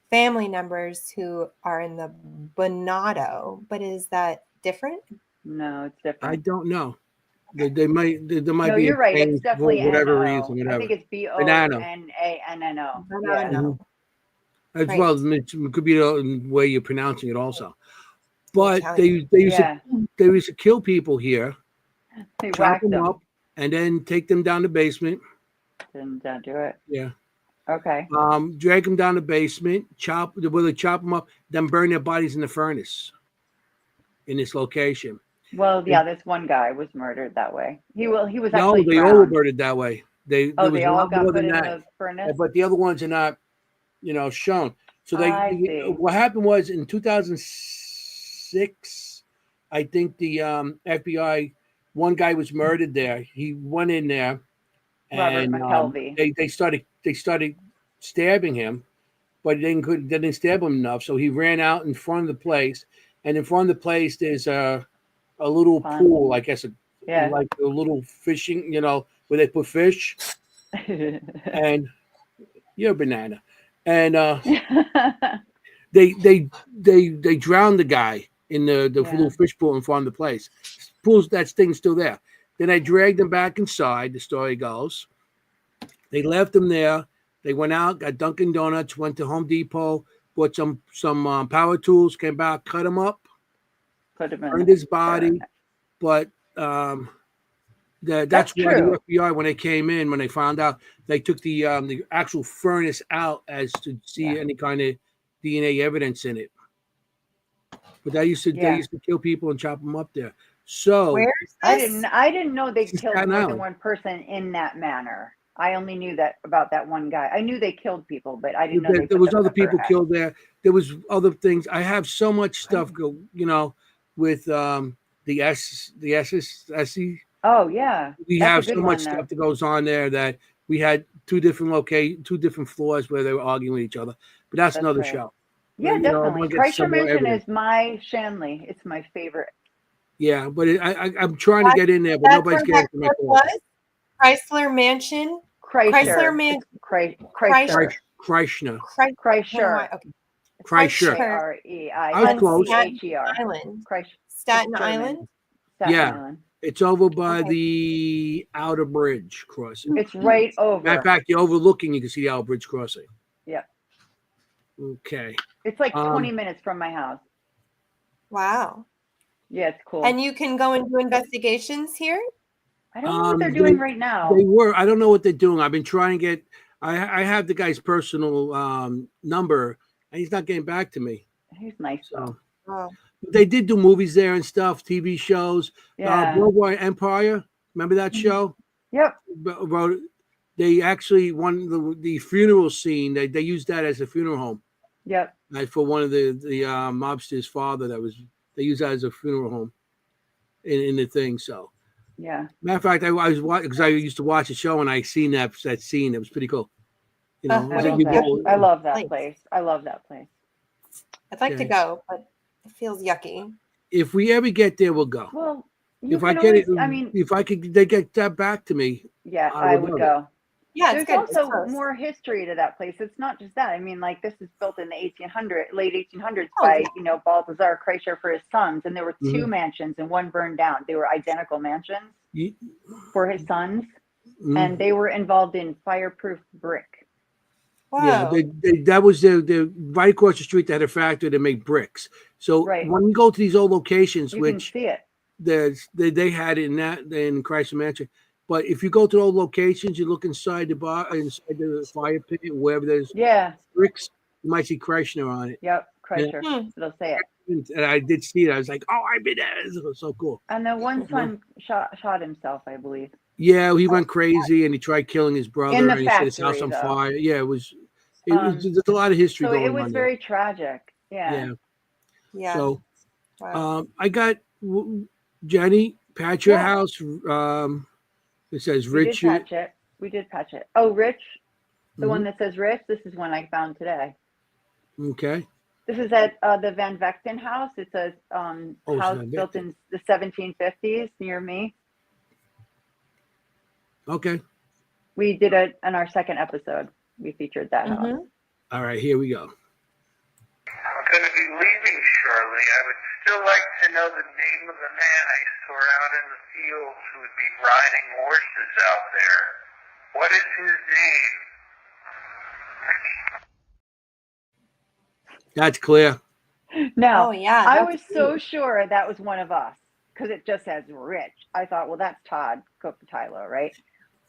family members who are in the Bonado, but is that different? No, it's I different. don't know. There might No, be you're a right. change It's for definitely whatever N-O. reason, I whatever. think it's Bonanno. Bonanno. Yeah. Bonanno. As Right. well, it could be the way you're pronouncing it also. But Italian. they used Yeah. to kill people here, They chop whacked them them. up, and then take them down the basement. Didn't do it. Yeah. Okay. Drag them down the basement, chop them up, then burn their bodies in the furnace in this location. Well, yeah, this one guy was murdered that way. He was No, actually they all were drowned. murdered that way. There was They a all lot got more put than in that. the furnace. But the other ones are not, shown. So I see. what happened was in 2006, I think the FBI, one guy was murdered there. He went in there, Robert and McKelvey. they started stabbing him, but they didn't stab him enough. So he ran out in front of the place, and in front of the place there's a little Pond. pool, I guess, Yeah. like a little fishing, where they put fish, and you're a banana, and they drowned the guy in the Yeah. little fish pool in front of the place. That thing's still there. Then I dragged them back inside. The story goes, they left him there. They went out, got Dunkin' Donuts, went to Home Depot, bought some power tools, came back, cut him up, Put him in burned the his body. furnace. But that's That's why true. the FBI, when they came in, when they found out, they took the actual furnace out as to see any kind of DNA evidence in it. But they used to kill people and chop them up there. So Where's this? I didn't know they killed Staten more than Island. one person in that manner. I only knew that about that one guy. I knew they killed people, but I didn't know there they was put other the pepper people hat. killed there. There was other things. I have so much stuff with the SE. Oh yeah, We that's a have good so one much there. stuff that goes on there that we had two different floors where they were arguing with each other. But that's another right. show. Yeah, But, I'm definitely. gonna get some Kreischer more Mansion evidence. is my Shanley. It's my favorite. Yeah, but I'm trying to get in there, but That's nobody's where getting to my that call. was? Chrysler Mansion? Chrysler Man- Kreischer. Kreischer. Kreischer. Okay. Kreischer. K-R-E-I. I was close. N-C-H-E-R. Island. Kreischer. Staten German. Island? Staten Yeah. Island. It's over by Okay. the outer bridge crossing. It's right over. Matter of fact, you're overlooking, you can see the outer bridge crossing. Yeah. Okay. It's like 20 minutes from my house. Wow. Yeah, it's cool. And you can go and do investigations here? I don't know what they're doing right now. I don't know what they're doing. I've been trying to get, I have the guy's personal number, and he's not getting back to me. He's nice though. Oh. They did do movies there and stuff, TV shows. Yeah. Worldwide Empire, remember that show? Yep. They actually won the funeral scene. They used that as a funeral home. Yep. For one of the mobster's father. They used that as a funeral home in the thing. So Yeah. matter of fact, I was watching because I used to watch the show and I seen that scene. It was pretty cool. You know, I love that place. I love that place. I'd like to Okay. go, but it feels yucky. If we ever get there, we'll go. Well, If I get it, if I could, they get that back to me. Yeah, I I would would love go. Yeah, There's it's good. also It's close. more history to that place. It's not just that. I mean, like this is built in the late 1800s Oh, by yeah. Balthazar Kreischer for his sons, and there were two Mhm. mansions and one burned down. They were identical mansions Ye- for his sons, Mhm. and they were involved in fireproof brick. Yeah, Wow. that was the right across the street. They had a factory that made bricks. So Right. when you go to these old locations, You can which see it. they had it in Chrysler Mansion, but if you go to old locations, you look inside the fire pit, wherever there's Yeah. bricks, you might see Chrysler on it. Yep. Kreischer. It'll say it. And I did see it. I was like, oh, I've been there. It was so cool. And then one son shot himself, I believe. Yeah, he went crazy and he tried killing his brother In the and he set his house factory, on though. fire. Yeah, it was there's a lot of history So going it on was there. very tragic. Yeah. Yeah. So Wow. I got Jenny, patch your Yeah. house. It says We did Richard. patch it. We did patch it. Oh, Rich, the Mhm. one that says Rich. This is one I found today. Okay. This is at the Van Vechten house. It's a it's house Van built Vechten. in the 1750s near me. Okay. We did it in our second episode. We featured that house. All right, here we go. I'm going to be leaving shortly. I would still like to know the name of the man I saw out in the fields who would be riding horses out there. What is his name? That's clear. Now, Oh, yeah, I that's was so sure that was one of us because it just says Rich. I thought, well, that's Todd Coppotylo, right?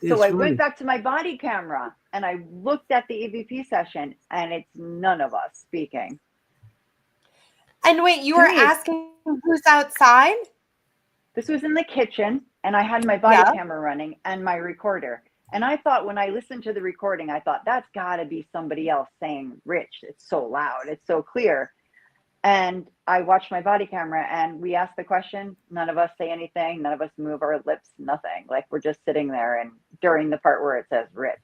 So It's I funny. went back to my body camera and I looked at the EVP session and it's none of us speaking. And wait, you were Serious. asking who's outside? This was in the kitchen and I had my body Yeah. camera running and my recorder. And I thought when I listened to the recording, I thought that's got to be somebody else saying Rich. It's so loud. It's so clear. And I watched my body camera and we asked the question. None of us say anything. None of us move our lips, nothing. Like we're just sitting there and during the part where it says Rich.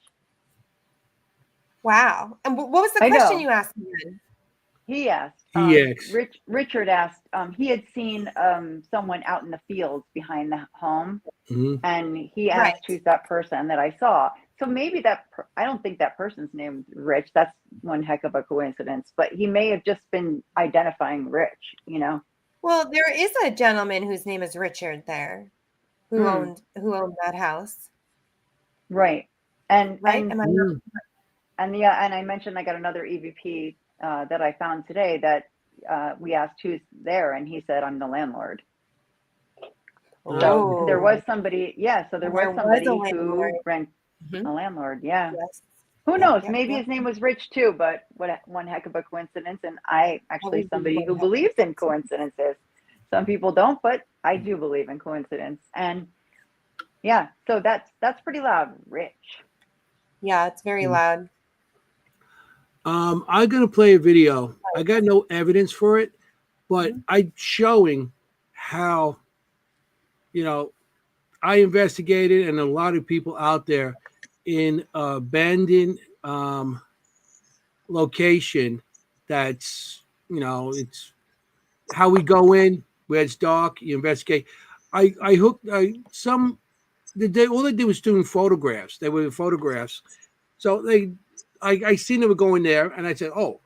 Wow. And what was the I question know. you asked me then? He asked. He asked. Richard asked. He had seen someone out in the fields behind the home, Mhm. and he asked, "Who's that person that I saw?" So maybe I don't think that person's named Rich. That's one heck of a coincidence. But he may have just been identifying Rich. You know. Well, there is a gentleman whose name is Richard there, who owned that house. Right. And Right? and Am I and I mentioned I got another EVP that I found today that we asked who's there, and he said, "I'm the landlord." So there was somebody, so there was somebody who rent a landlord, Yes. Who knows? Yep, Maybe yep. his name was Rich too, but what one heck of a coincidence. And I actually Always somebody one who heck of a believes in coincidences. Some people don't, but I do believe in coincidence. And yeah, so that's pretty loud, Rich. Yeah, it's very loud. I'm gonna play a video. I got no evidence for it, but I'm showing how, I investigated, and a lot of people out there in abandoned location. That's it's how we go in where it's dark. You investigate. I hooked some. All they did was doing photographs. They were photographs. So I seen them going there, and I said, "Oh,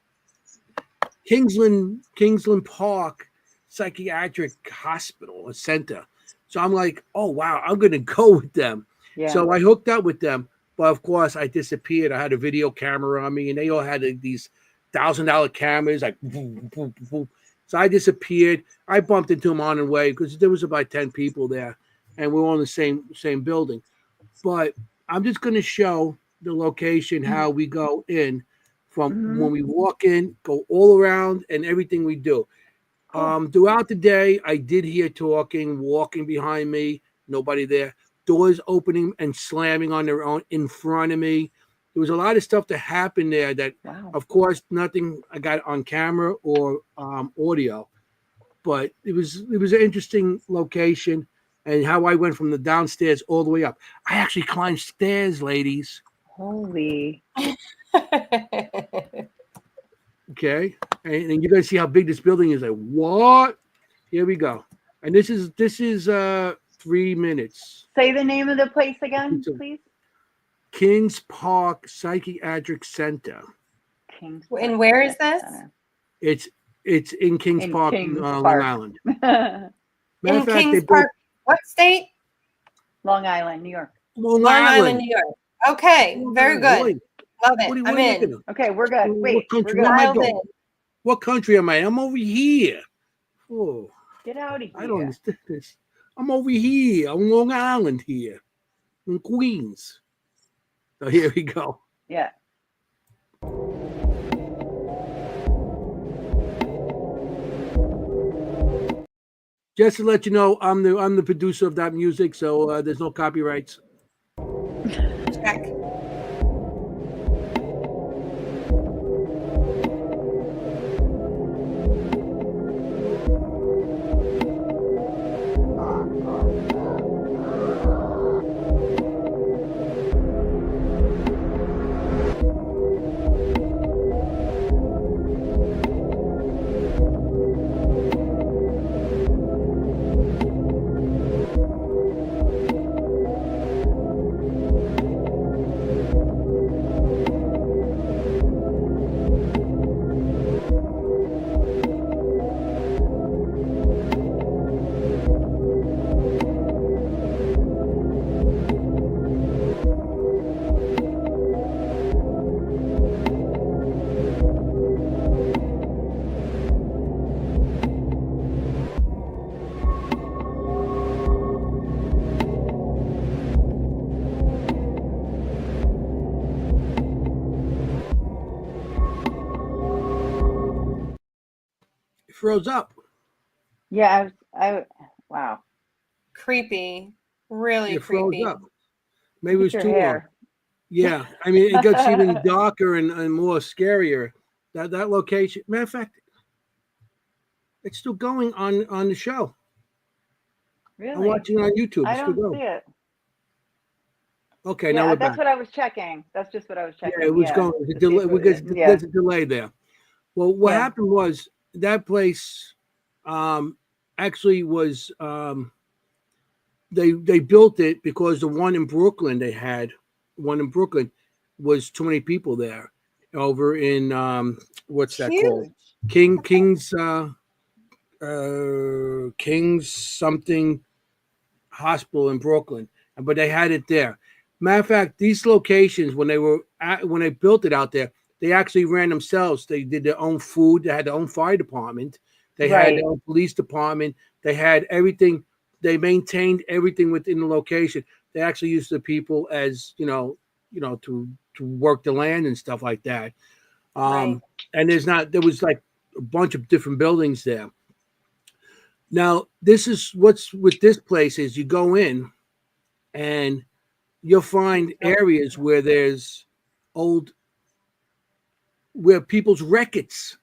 Kingsland Park Psychiatric Hospital, a center." So I'm like, "Oh wow, I'm gonna go with them." Yeah. So I hooked up with them, but of course I disappeared. I had a video camera on me, and they all had these $1,000 cameras, like. Boom, boom, boom. So I disappeared. I bumped into them on the way because there was about 10 people there, and we're all in the same building. But I'm just going to show the location, how we go in from when we walk in, go all around, and everything we do. Throughout the day, I did hear talking, walking behind me, nobody there, doors opening and slamming on their own in front of me. There was a lot of stuff that happened there that, of course, nothing I got on camera or audio, but it was an interesting location. And how I went from the downstairs all the way up. I actually climbed stairs, ladies. Holy. Okay. And you're going to see how big this building is. Like, what? Here we go. And this is 3 minutes. Say the name of the place again, please. Kings Park Psychiatric Center. And where is this? It's in Kings Park, Long Island. In Kings Park, what state? Long Island, New York. Long Island, New York. Okay, very good. Love it. I'm in. Okay, we're good. Wait, what country we're good. am I going? What country am I? I'm over here. Oh, get out of here. I don't understand this. I'm over here on Long Island here in Queens. So here we go. Yeah. Just to let you know, I'm the producer of that music, so there's no copyrights. Check. It froze up. Yeah, wow. Creepy. Really It froze creepy. up. Maybe it Look was at your too long. hair. Yeah, I mean, it gets even darker and more scarier. That location. Matter of fact, it's still going on the show. Really? I'm watching it on YouTube. I It's still don't going. see it. Okay, now Yeah, we're that's back. what I was checking. That's just what I was checking. Yeah, it was going. The to see delay, if because yeah. there's a delay there. Well, what Yeah. happened was that place actually was they built it because the one in Brooklyn was too many people there. Over in what's that called? Huge. King's something hospital in Brooklyn, but they had it there. Matter of fact, these locations when they built it out there, they actually ran themselves. They did their own food. They had their own fire department. They had Right. their own police department. They had everything. They maintained everything within the location. They actually used the people as to work the land and stuff like that. Right. And there was like a bunch of different buildings there. Now, this is what's with this place is you go in and you'll find areas where there's where people's records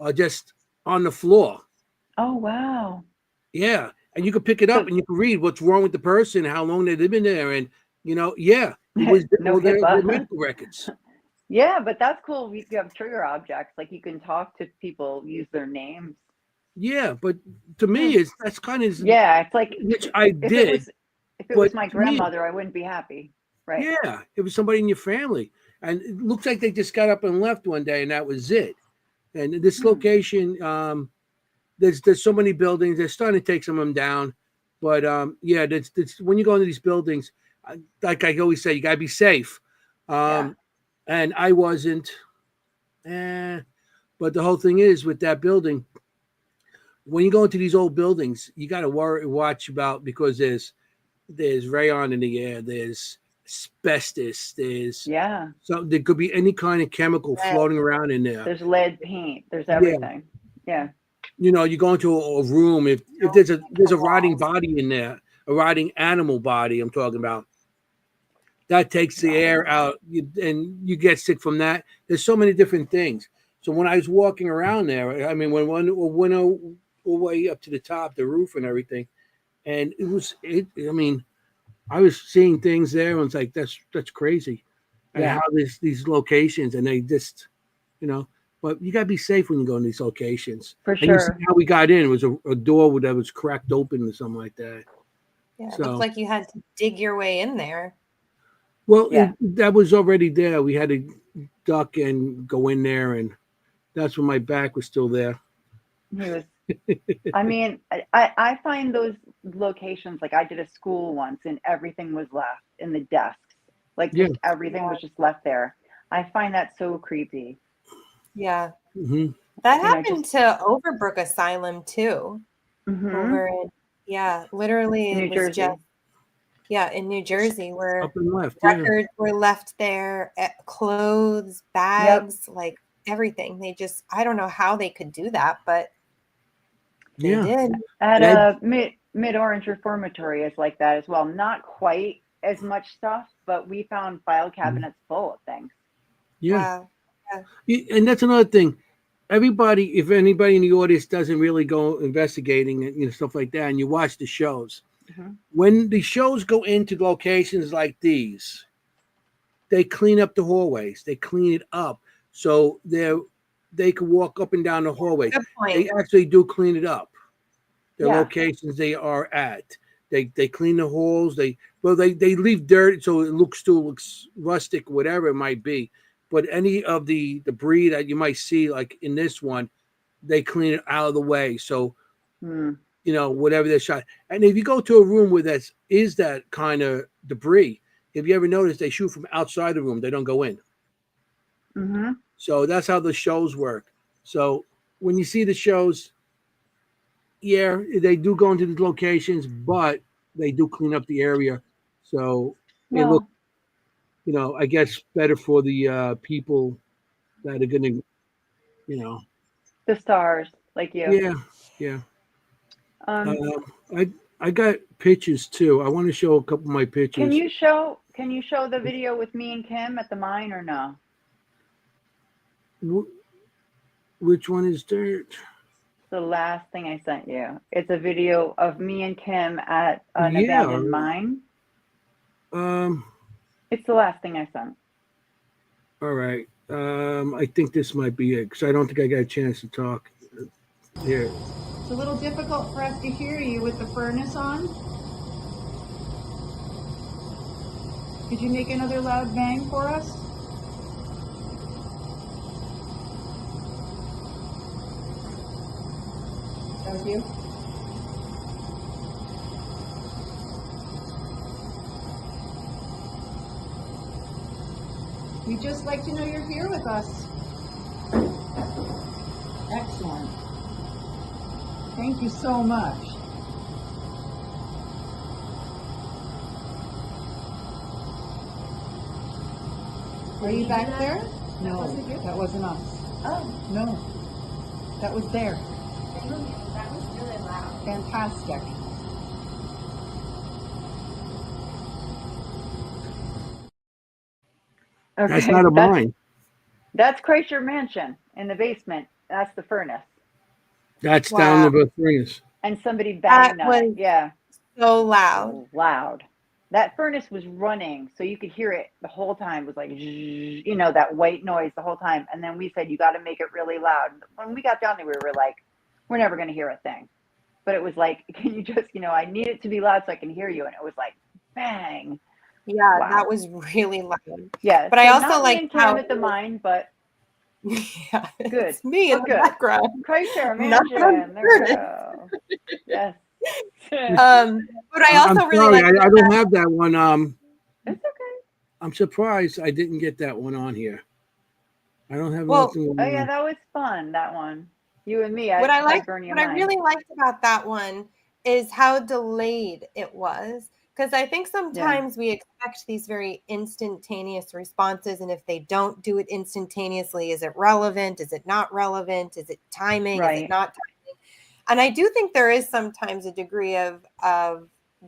are just on the floor. Oh wow. Yeah. And you can pick it up So and you can read what's wrong with the person, how long they've been there. And, it was no their HIPAA. medical records. Yeah, but that's cool. You have trigger objects, like you can talk to people, use their names. Yeah. But to me, that's kind of, Yeah, it's like which I did. if it But was my to me, grandmother, I wouldn't be happy. Right. yeah, it was somebody in your family. And it looks like they just got up and left one day and that was it. And this location, there's so many buildings. They're starting to take some of them down. But that's when you go into these buildings, like I always say, you got to be safe. And I wasn't. But the whole thing is with that building, when you go into these old buildings, you got to watch about because there's rayon in the air. There's asbestos. So there could be any kind of chemical floating around in there. There's lead paint. There's everything. Yeah. You go into a room. If there's a rotting body in there, a rotting animal body, I'm talking about, that takes the air out, and you get sick from that. There's so many different things. So when I was walking around there, I mean, when one went all the way up to the top, the roof and everything, and I mean, I was seeing things there, and it's like that's crazy, and how these locations, and they just, but you gotta be safe when you go in these locations. For And you see sure. how we got in, it was a door that was cracked open or something like that. Yeah, it looked like you had to dig your way in there. Well, that was already there. We had to duck and go in there, and that's when my back was still there. I mean, I find those locations, like I did a school once and everything was left in the desks. Like just everything was just left there. I find that so creepy. Yeah. Mm-hmm. That happened to Overbrook Asylum too. Mm-hmm. Over in, literally in it New was Jersey. just in New Jersey where Up and left, records were left there, clothes, bags, like everything. They just, I don't know how they could do that, but They Yeah. did. At That- Mid Orange Reformatory is like that as well. Not quite as much stuff, but we found file cabinets full of things. Yeah. Wow. And that's another thing. Everybody, if anybody in the audience doesn't really go investigating and stuff like that, and you watch the shows, Mhm. when the shows go into locations like these, they clean up the hallways. They clean it up so they can walk up and down the hallways. Good point. They actually do clean it up. The Yeah. locations they are at. They clean the halls. They leave dirt so it looks rustic, whatever it might be. But any of the debris that you might see, like in this one, they clean it out of the way. So Hmm. whatever they're shot. And if you go to a room where that kind of debris, if you ever notice, they shoot from outside the room. They don't go in. Mm-hmm. So that's how the shows work. So when you see the shows, yeah, they do go into these locations, but they do clean up the area. So it looks, Well, I guess better for the people that are going to, the stars, like you. yeah, yeah. Um, I got pictures too. I want to show a couple of my pictures. can you show the video with me and Kim at the mine or no? Which one is dirt? The last thing I sent you. It's a video of me and Kim at an abandoned mine. It's the last thing I sent. All right. I think this might be it because I don't think I got a chance to talk. Here. It's a little difficult for us to hear you with the furnace on. Could you make another loud bang for us? That was you? We'd just like to know you're here with us. Excellent. Thank you so much. Are you back there? No, that wasn't us. Oh, No, that was there. that was really loud. Fantastic. Okay, That's not a mine. That's Kreischer Mansion in the basement. That's the furnace. That's Wow. down the furnace. And somebody That banged on it. was Yeah. so loud. Loud. That furnace was running, so you could hear it the whole time. It was like, zzz, that white noise the whole time. And then we said, you got to make it really loud. When we got down there, we were like, we're never going to hear a thing. But it was like, can you just, I need it to be loud so I can hear you. And it was like, bang. Yeah, Wow. that was really loud. Yeah. But I also not like me and Kim how at the mine, but yeah, good. it's me in We're the good. background. Kreischer Not Mansion. There we furnace. go. Yes. But I also I'm really sorry, like I don't have that one. It's okay. I'm surprised I didn't get that one on here. I don't have Well, nothing. Oh yeah, that was fun. That one. You and me. what I Burn Your what I Mind. really liked about that one is how delayed it was. Because I think sometimes we expect these very instantaneous responses, and if they don't do it instantaneously, is it relevant? Is it not relevant? Is it timing? Is Right. it not timing? And I do think there is sometimes a degree of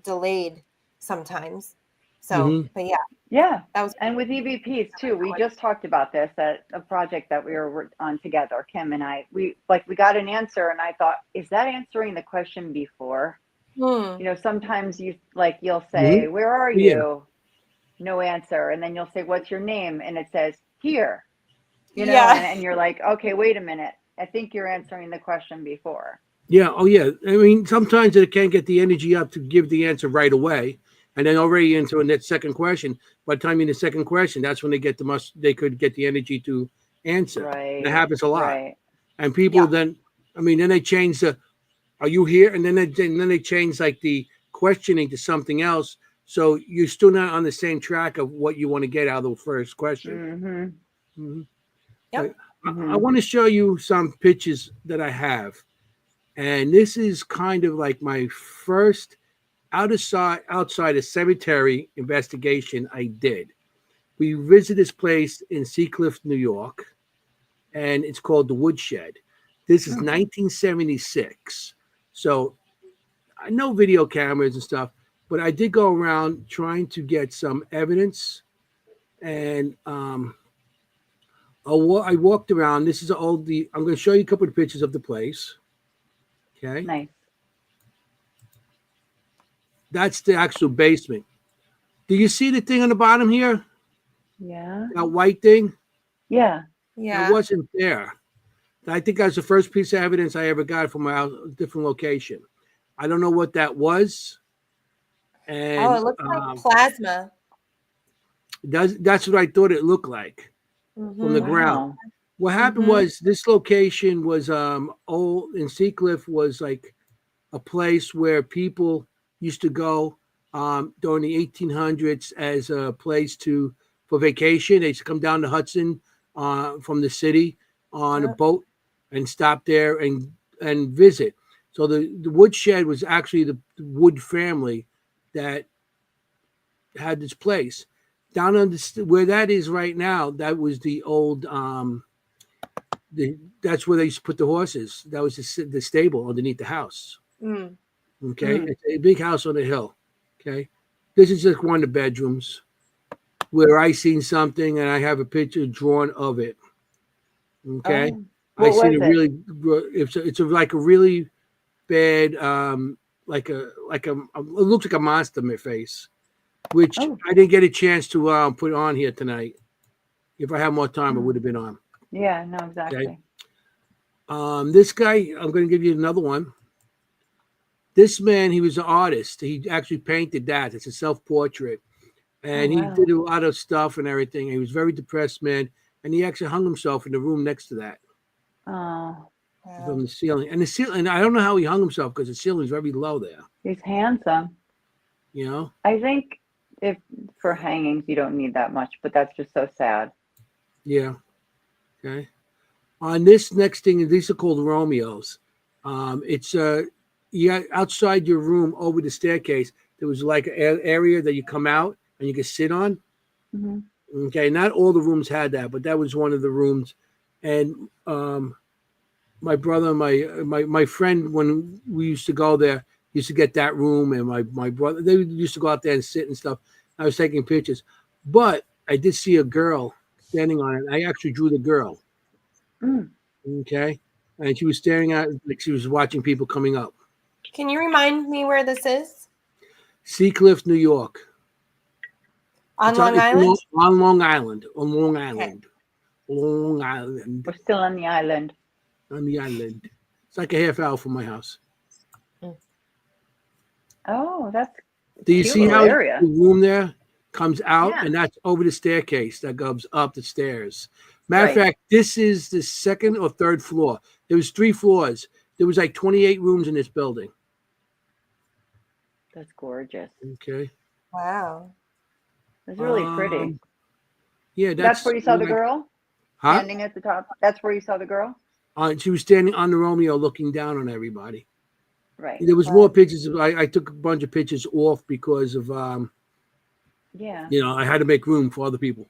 delayed sometimes. So, but yeah, Yeah. that was And with EVPs too, we just talked about this at a project that we were on together, Kim and I. We got an answer, and I thought, is that answering the question before? Sometimes you'll say, where are you? No answer. And then you'll say, what's your name? And it says here, and you're like, okay, wait a minute. I think you're answering the question before. Yeah. Oh, yeah. I mean, sometimes it can't get the energy up to give the answer right away, and then already into that second question. By the time you're in the second question, that's when they could get the energy to answer. Right. That happens a lot. Right. And people then they change the, are you here? And then they change like the questioning to something else. So you're still not on the same track of what you want to get out of the first question. Mm-hmm. Yep. I want to show you some pictures that I have. And this is kind of like my first outside a cemetery investigation I did. We visited this place in Seacliff, New York, and it's called the Woodshed. This is 1976. So I know video cameras and stuff, but I did go around trying to get some evidence, and I walked around. This is all the. I'm going to show you a couple of pictures of the place. Okay, Nice. that's the actual basement. Do you see the thing on the bottom here? Yeah. That white thing? Yeah. Yeah. It wasn't there. I think that was the first piece of evidence I ever got from a different location. I don't know what that was. And Oh, it looks like plasma. that's what I thought it looked like from the Mhm. ground. Wow. What happened Mhm. was this location was old in Seacliff was like a place where people used to go during the 1800s as a place for vacation. They used to come down to Hudson from the city on a Yeah. boat and stop there and visit. So the woodshed was actually the Wood family that had this place. Down on where that is right now, that was the old that's where they used to put the horses. That was the stable underneath the house. Mm. Okay, it's a big house on a hill. Okay, this is just one of the bedrooms where I seen something and I have a picture drawn of it. Okay, Oh. I What seen was a it? really like a really bad like a it looks like a monster in my face, which Oh. I didn't get a chance to put on here tonight. If I had more time, it would have been on. Yeah. No. Exactly. This guy, I'm going to give you another one. This man, he was an artist. He actually painted that. It's a self-portrait. And he wow. did a lot of stuff and everything. He was a very depressed man. And he actually hung himself in the room next to that Oh. from the ceiling. And the ceiling, I don't know how he hung himself because the ceiling is very low there. He's handsome. You know? I think if for hangings you don't need that much, but that's just so sad. Yeah. Okay. On this next thing, these are called Romeos. It's outside your room over the staircase. There was like an area that you come out and you can sit on. Mm-hmm. Okay, not all the rooms had that, but that was one of the rooms. And my brother, my friend, when we used to go there, used to get that room, and my brother, they used to go out there and sit and stuff. I was taking pictures, but I did see a girl standing on it. I actually drew the girl. Mm. Okay, and she was staring at like she was watching people coming up. Can you remind me where this is? Seacliff, New York. On It's Long Island? On Long Island. On Long Okay. Island. Long Island. We're still on the island. On the island. It's like a half hour from my house. Oh, that's Do you cute see little how area. the room there comes out Yeah. and that's over the staircase that goes up the stairs? Matter of Right. fact, this is the second or third floor. There was 3 floors. There was like 28 rooms in this building. That's gorgeous. Okay. Wow. It's really pretty. Yeah, That's where you saw the girl Huh? standing at the top. That's where you saw the girl. She was standing on the Romeo looking down on everybody. Right. There was more pictures. I took a bunch of pictures off because of Yeah. you know, I had to make room for other people.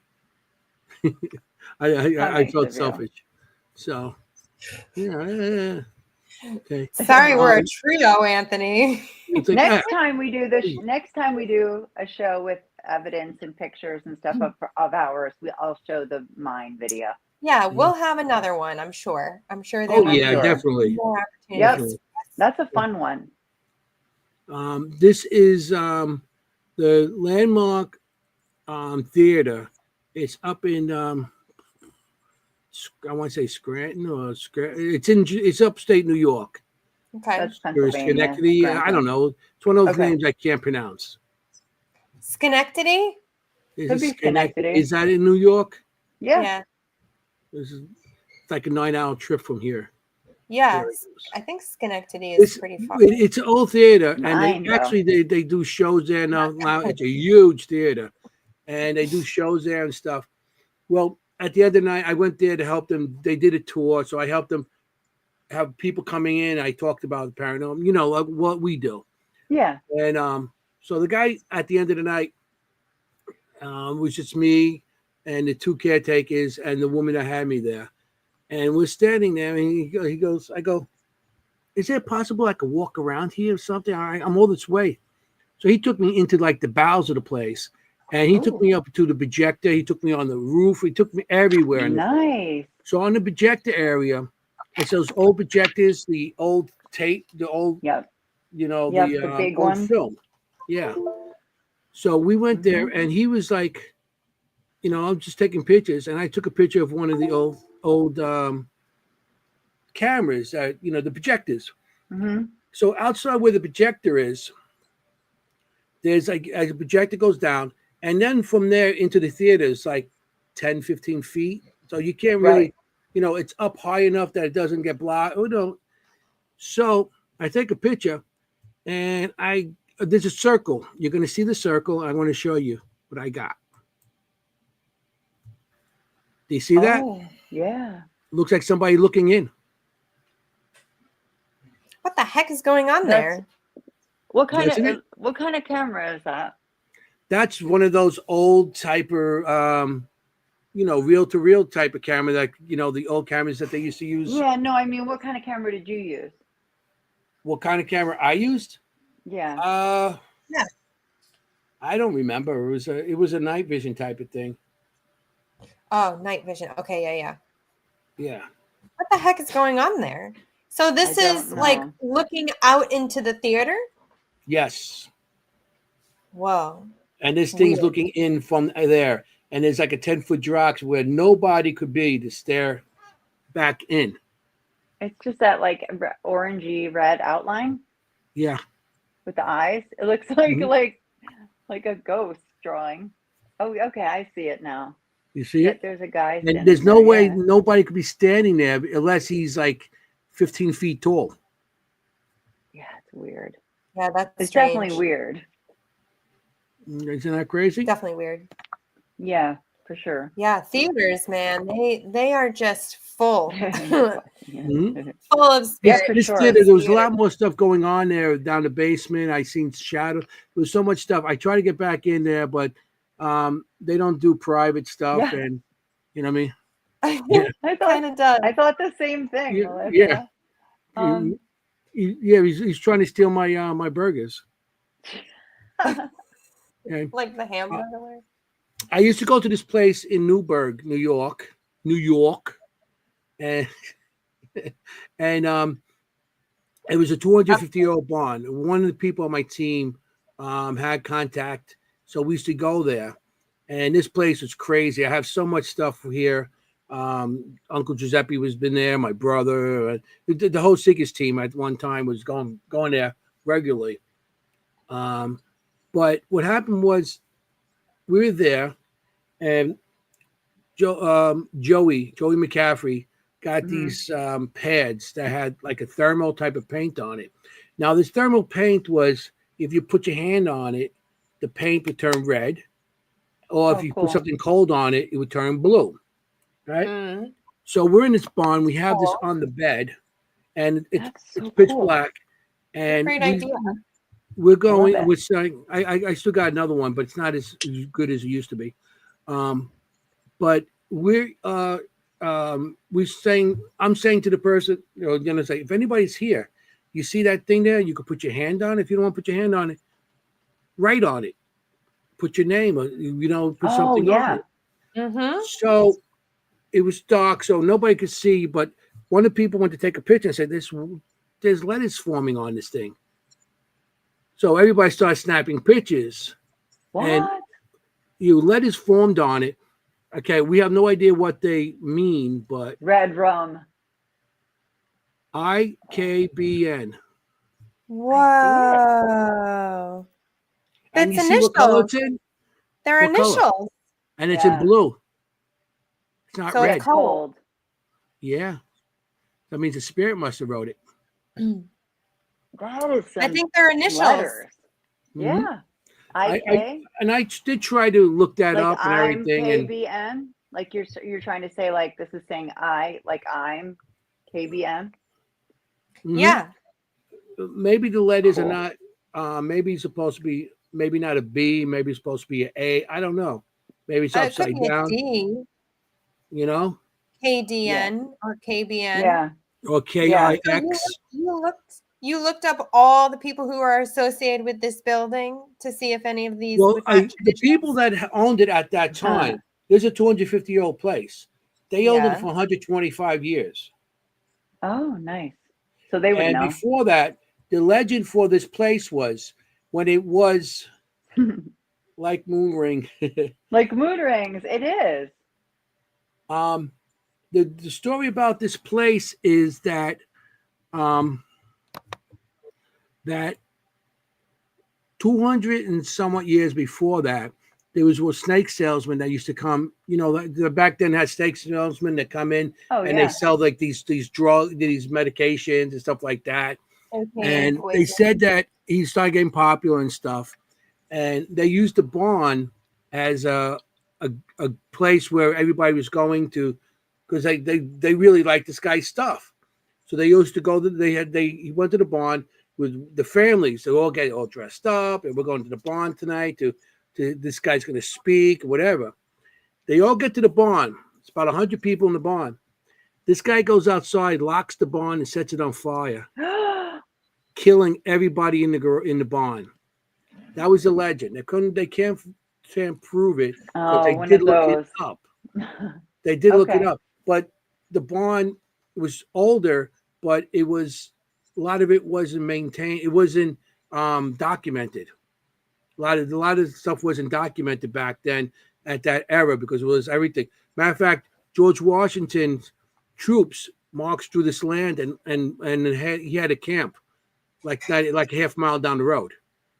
I nice felt of you. selfish. So yeah. Okay. Sorry, we're a trio, Anthony. It's like, Next time we do a show with evidence and pictures and stuff of ours, I'll show the mine video. Yeah, we'll have another one, I'm sure. I'm sure there oh will yeah, be definitely. more Yep. opportunities. That's a fun one. This is the Landmark Theater. It's up in I want to say Scranton or it's upstate New York. Okay. That's Or Pennsylvania. Schenectady. I Scranton. don't know. It's one of those Okay. names I can't pronounce. Schenectady? Is Could it be Schenectady. Is that in New York? Yeah. It's like a 9-hour trip from here. Yeah. Where it I think Schenectady is pretty far. It's an old theater, and 9, they though. actually they do shows there now. Now it's a huge theater, and they do shows there and stuff. Well, at the end of the night, I went there to help them. They did a tour, so I helped them have people coming in. I talked about the paranormal, you know, like what we do. Yeah. And so the guy at the end of the night was just me and the 2 caretakers and the woman that had me there. And we're standing there, and he goes, I go, is it possible I could walk around here or something? I'm all this way. So he took me into like the bowels of the place, and he took me up to the projector. He took me on the roof. He took me everywhere. Nice. So on the projector area, it's those old projectors, the old tape, the old, the big old one. film. Yeah. So we went there, and he was like, I'm just taking pictures, and I took a picture of one of the old cameras, the projectors. Mm-hmm. So outside where the projector is, there's like, as the projector goes down, and then from there into the theater is like 10, 15 feet. So you can't really, it's up high enough that it doesn't get blocked. Oh, no. So I take a picture, and there's a circle. You're going to see the circle. I want to show you what I got. Do you see that? Oh, yeah. Looks like somebody looking in. What the heck is going on there? What kind of camera is that? That's one of those old typer, reel-to-reel type of camera that, the old cameras that they used to use. Yeah, no, I mean, what kind of camera did you use? What kind of camera I used? Yeah. Yeah. I don't remember. It was a night vision type of thing. Oh, night vision. Okay, yeah. Yeah. What the heck is going on there? So this is like looking out into the theater? Yes. Whoa. And this thing's looking in from there. And there's like a 10-foot drop where nobody could be to stare back in. It's just that like orangey red outline. Yeah. With the eyes. It looks like like a ghost drawing. Oh, okay, I see it now. You see it? There's a guy. And there's no way nobody could be standing there unless he's like 15 feet tall. Yeah, it's weird. Yeah, it's strange. Definitely weird. Isn't that crazy? Definitely weird. Yeah, for sure. Yeah, theaters, man, they are just full. Mm-hmm. Full of spirit. This theater, there was a lot more stuff going on there down the basement. I seen shadow. There was so much stuff. I try to get back in there, but they don't do private stuff, and you know what I mean. Yeah. I thought the same thing. Yeah. He's trying to steal my burgers. Like the hamburger. I used to go to this place in Newburgh, New York, and it was a 250-year-old barn. One of the people on my team had contact, so we used to go there. And this place was crazy. I have so much stuff here. Uncle Giuseppe was been there. My brother, the whole Seekers team at one time was going there regularly. But what happened was we were there, and Joey McCaffrey got these pads that had like a thermal type of paint on it. Now, this thermal paint was, if you put your hand on it, the paint would turn red, or if you put something cold on it, it would turn blue. Right? So we're in this barn. We have this on the bed, and it's pitch black. And great idea. We're going. We're saying, I still got another one, but it's not as good as it used to be. But we're saying, I'm saying to the person, gonna say, if anybody's here, you see that thing there, you could put your hand on it. If you don't want to put your hand on it, write on it. Put your name, or put something on it. Mm-hmm. So it was dark, so nobody could see. But one of the people went to take a picture and said, "There's letters forming on this thing." So everybody started snapping pictures. What? And letters formed on it. Okay, we have no idea what they mean, but red rum. IKBN. Whoa. And That's you see what color it's initials. in? They're What color? initials. And it's in blue. It's not So red. it's cold. Yeah. That means the spirit must have wrote it. That is I think they're initials. letters. Mhm. Yeah. IK. I did try to look that Like up and I'm everything. And KBN. Like you're trying to say like this is saying I, like I'm KBN. Mhm. Yeah. Maybe the letters are not, maybe it's supposed to be, maybe not a B, maybe it's supposed to be an A. I don't know. Maybe it's It could upside be a down. D. You know? KDN or KBN. Yeah. or Yeah. So KIX. you looked up all the people who are associated with this building to see if any of these Well, would match the people traditions? that owned it at that time, there's a 250-year-old place. They owned it Yeah. for 125 years. Oh, nice. So they would And know. before that, the legend for this place was when it was like moon ring. Like moon rings. It is. The story about this place is that that 200 and somewhat years before that, there was a snake salesman that used to come. You know, back then had snake salesmen that come in Oh, and yeah. they sell like these drug, these medications and stuff like that. Okay, And they said that he started getting popular and stuff. And they used the barn as a place where everybody was going to, because they really liked this guy's stuff. So they used to go. He went to the barn with the families. They all get all dressed up, and we're going to the barn tonight. To this guy's going to speak, whatever. They all get to the barn. It's about 100 people in the barn. This guy goes outside, locks the barn, and sets it on fire, killing everybody in the barn. That was a legend. They can't prove it, but Oh, they one did of look those. it up. They did look it Okay. up, but the barn was older, but it was a lot of it wasn't maintained. It wasn't documented. A lot of stuff wasn't documented back then at that era because it was everything. Matter of fact, George Washington's troops marched through this land and he had a camp like that, like a half mile down the road.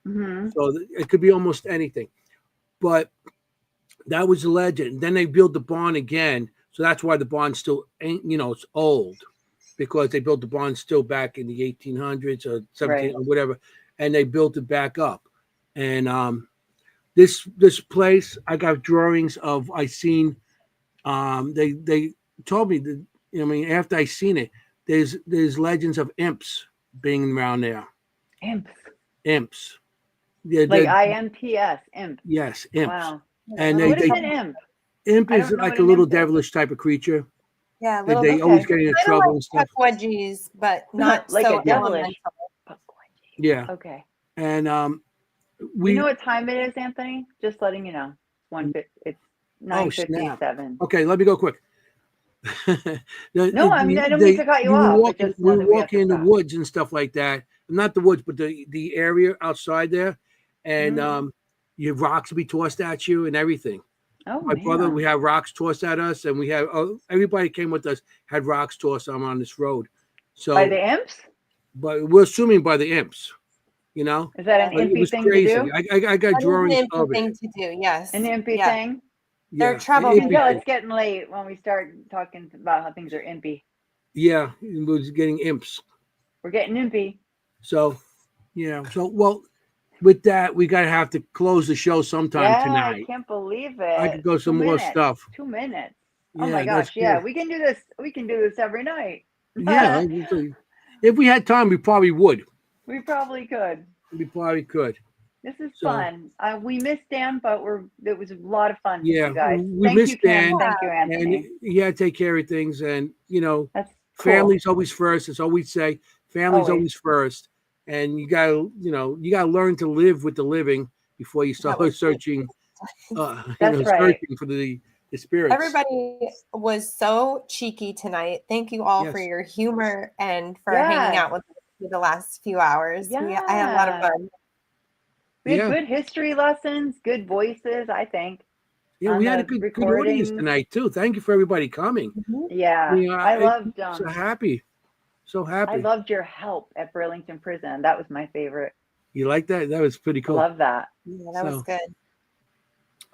Hmm. So it could be almost anything. But that was a legend. Then they built the barn again. So that's why the barn still ain't, it's old because they built the barn still back in the 1800s or 17 Right. or whatever. And they built it back up. And this place, I got drawings of, I seen, they told me that, after I seen it, there's legends of imps being around there. Imps. Imps. Yeah, Like IMPS. Imp. yes, imps. Wow. And What is an imp? imp I is don't know like what a an little imp is. devilish type of creature. Yeah, That little they always Okay. get into kind of trouble like and stuff. Chuck wedgies, but not Like so a devilish. elemental. Yeah. Okay. And You know what time it is, Anthony? Just letting you know. It's oh snap. 9:57. Okay, let me go quick. No, I don't mean to cut you off, but just know we that were we have walking to in the stop. woods and stuff like that. Not the woods, but the area outside there, and you have rocks be tossed at you and everything. Oh, My brother, man. we had rocks tossed at us, and we had everybody came with us had rocks tossed on this road. So, By the imps? but we're assuming by the imps, Is that an But it impy was thing crazy. to do? I got That is drawings an of impy it. thing to do. Yes. An impy Yeah. thing? They're Yeah, trouble. You can tell impy it's getting late when we start talking about how things are impy. Yeah, it was getting imps. We're getting impy. So, well, with that, we gotta have to close the show sometime Yeah, I tonight. can't believe it. I could go 2 some more minutes. stuff. 2 minutes. Yeah, Oh my that's gosh. Yeah, good. we can do this. We can do this every night. Yeah, if we had time, we probably would. We probably could. We probably could. This is So- fun. We missed Dan, but it was a lot of fun with Yeah, you guys. we Thank missed you, Kim. Dan, Thank you, and Anthony. he had to take care of things. And That's cool. family's always first. That's all we say. Family's Always. always first. And you gotta learn to live with the living before you start searching. That's right. Searching for the spirits. Everybody was so cheeky tonight. Thank you all for Yes. your humor and for Yes. hanging out with us for the last few hours. I had a lot of Yeah. fun. We had Yeah. good history lessons, good voices, I think. Yeah, on we had a the good audience recordings. tonight too. Thank you for everybody coming. Yeah. I loved so happy. So happy. I loved your help at Burlington Prison. That was my favorite. You like that? That was pretty cool. I love that. Yeah, that was good.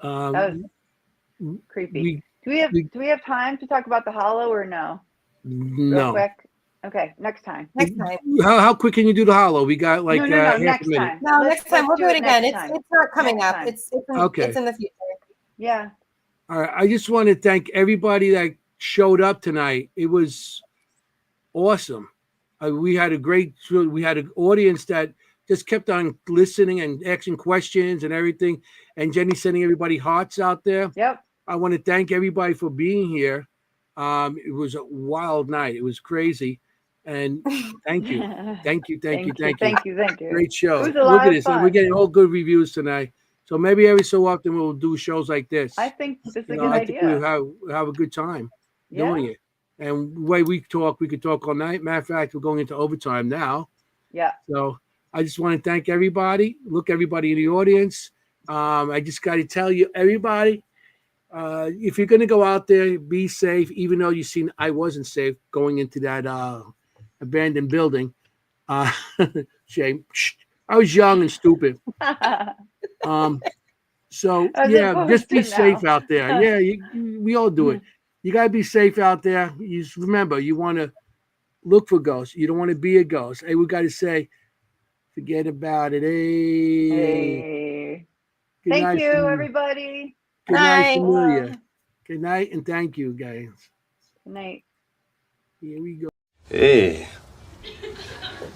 That was creepy. Do we have time to talk about the Hollow or no? Real No. quick. Okay, next time. Next time. How quick can you do the hollow? We got like No, half next a minute. time. No, Let's next time we'll do do it again. next time. It's not coming Next up. time. It's in the future. Yeah. All right. I just want to thank everybody that showed up tonight. It was awesome. We had an audience that just kept on listening and asking questions and everything. And Jenny sending everybody hearts out there. Yep. I want to thank everybody for being here. It was a wild night. It was crazy. And thank you. Thank you. Thank you. Great show. It was a Look lot at of this. We're fun. getting all good reviews tonight. So maybe every so often we'll do shows like this. I think this is a You good know, I think idea. we have a good time Yeah. doing it. And the way we could talk all night. Matter of fact, we're going into overtime now. Yeah. So I just want to thank everybody. Look, everybody in the audience. I just got to tell you, everybody, if you're going to go out there, be safe. Even though you seen I wasn't safe going into that abandoned building. Shame. I was young and stupid. So As yeah, opposed just be to safe now. out there. Yeah, we all do it. You gotta be safe out there. You just remember, you want to look for ghosts. You don't want to be a ghost. Hey, we got to say, forget about it. Hey, Hey. good Thank night. you, Familia. everybody. Good night, Night. Familia. Good night, and thank you, guys. Good night. Here we go. Hey,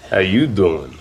how you doing?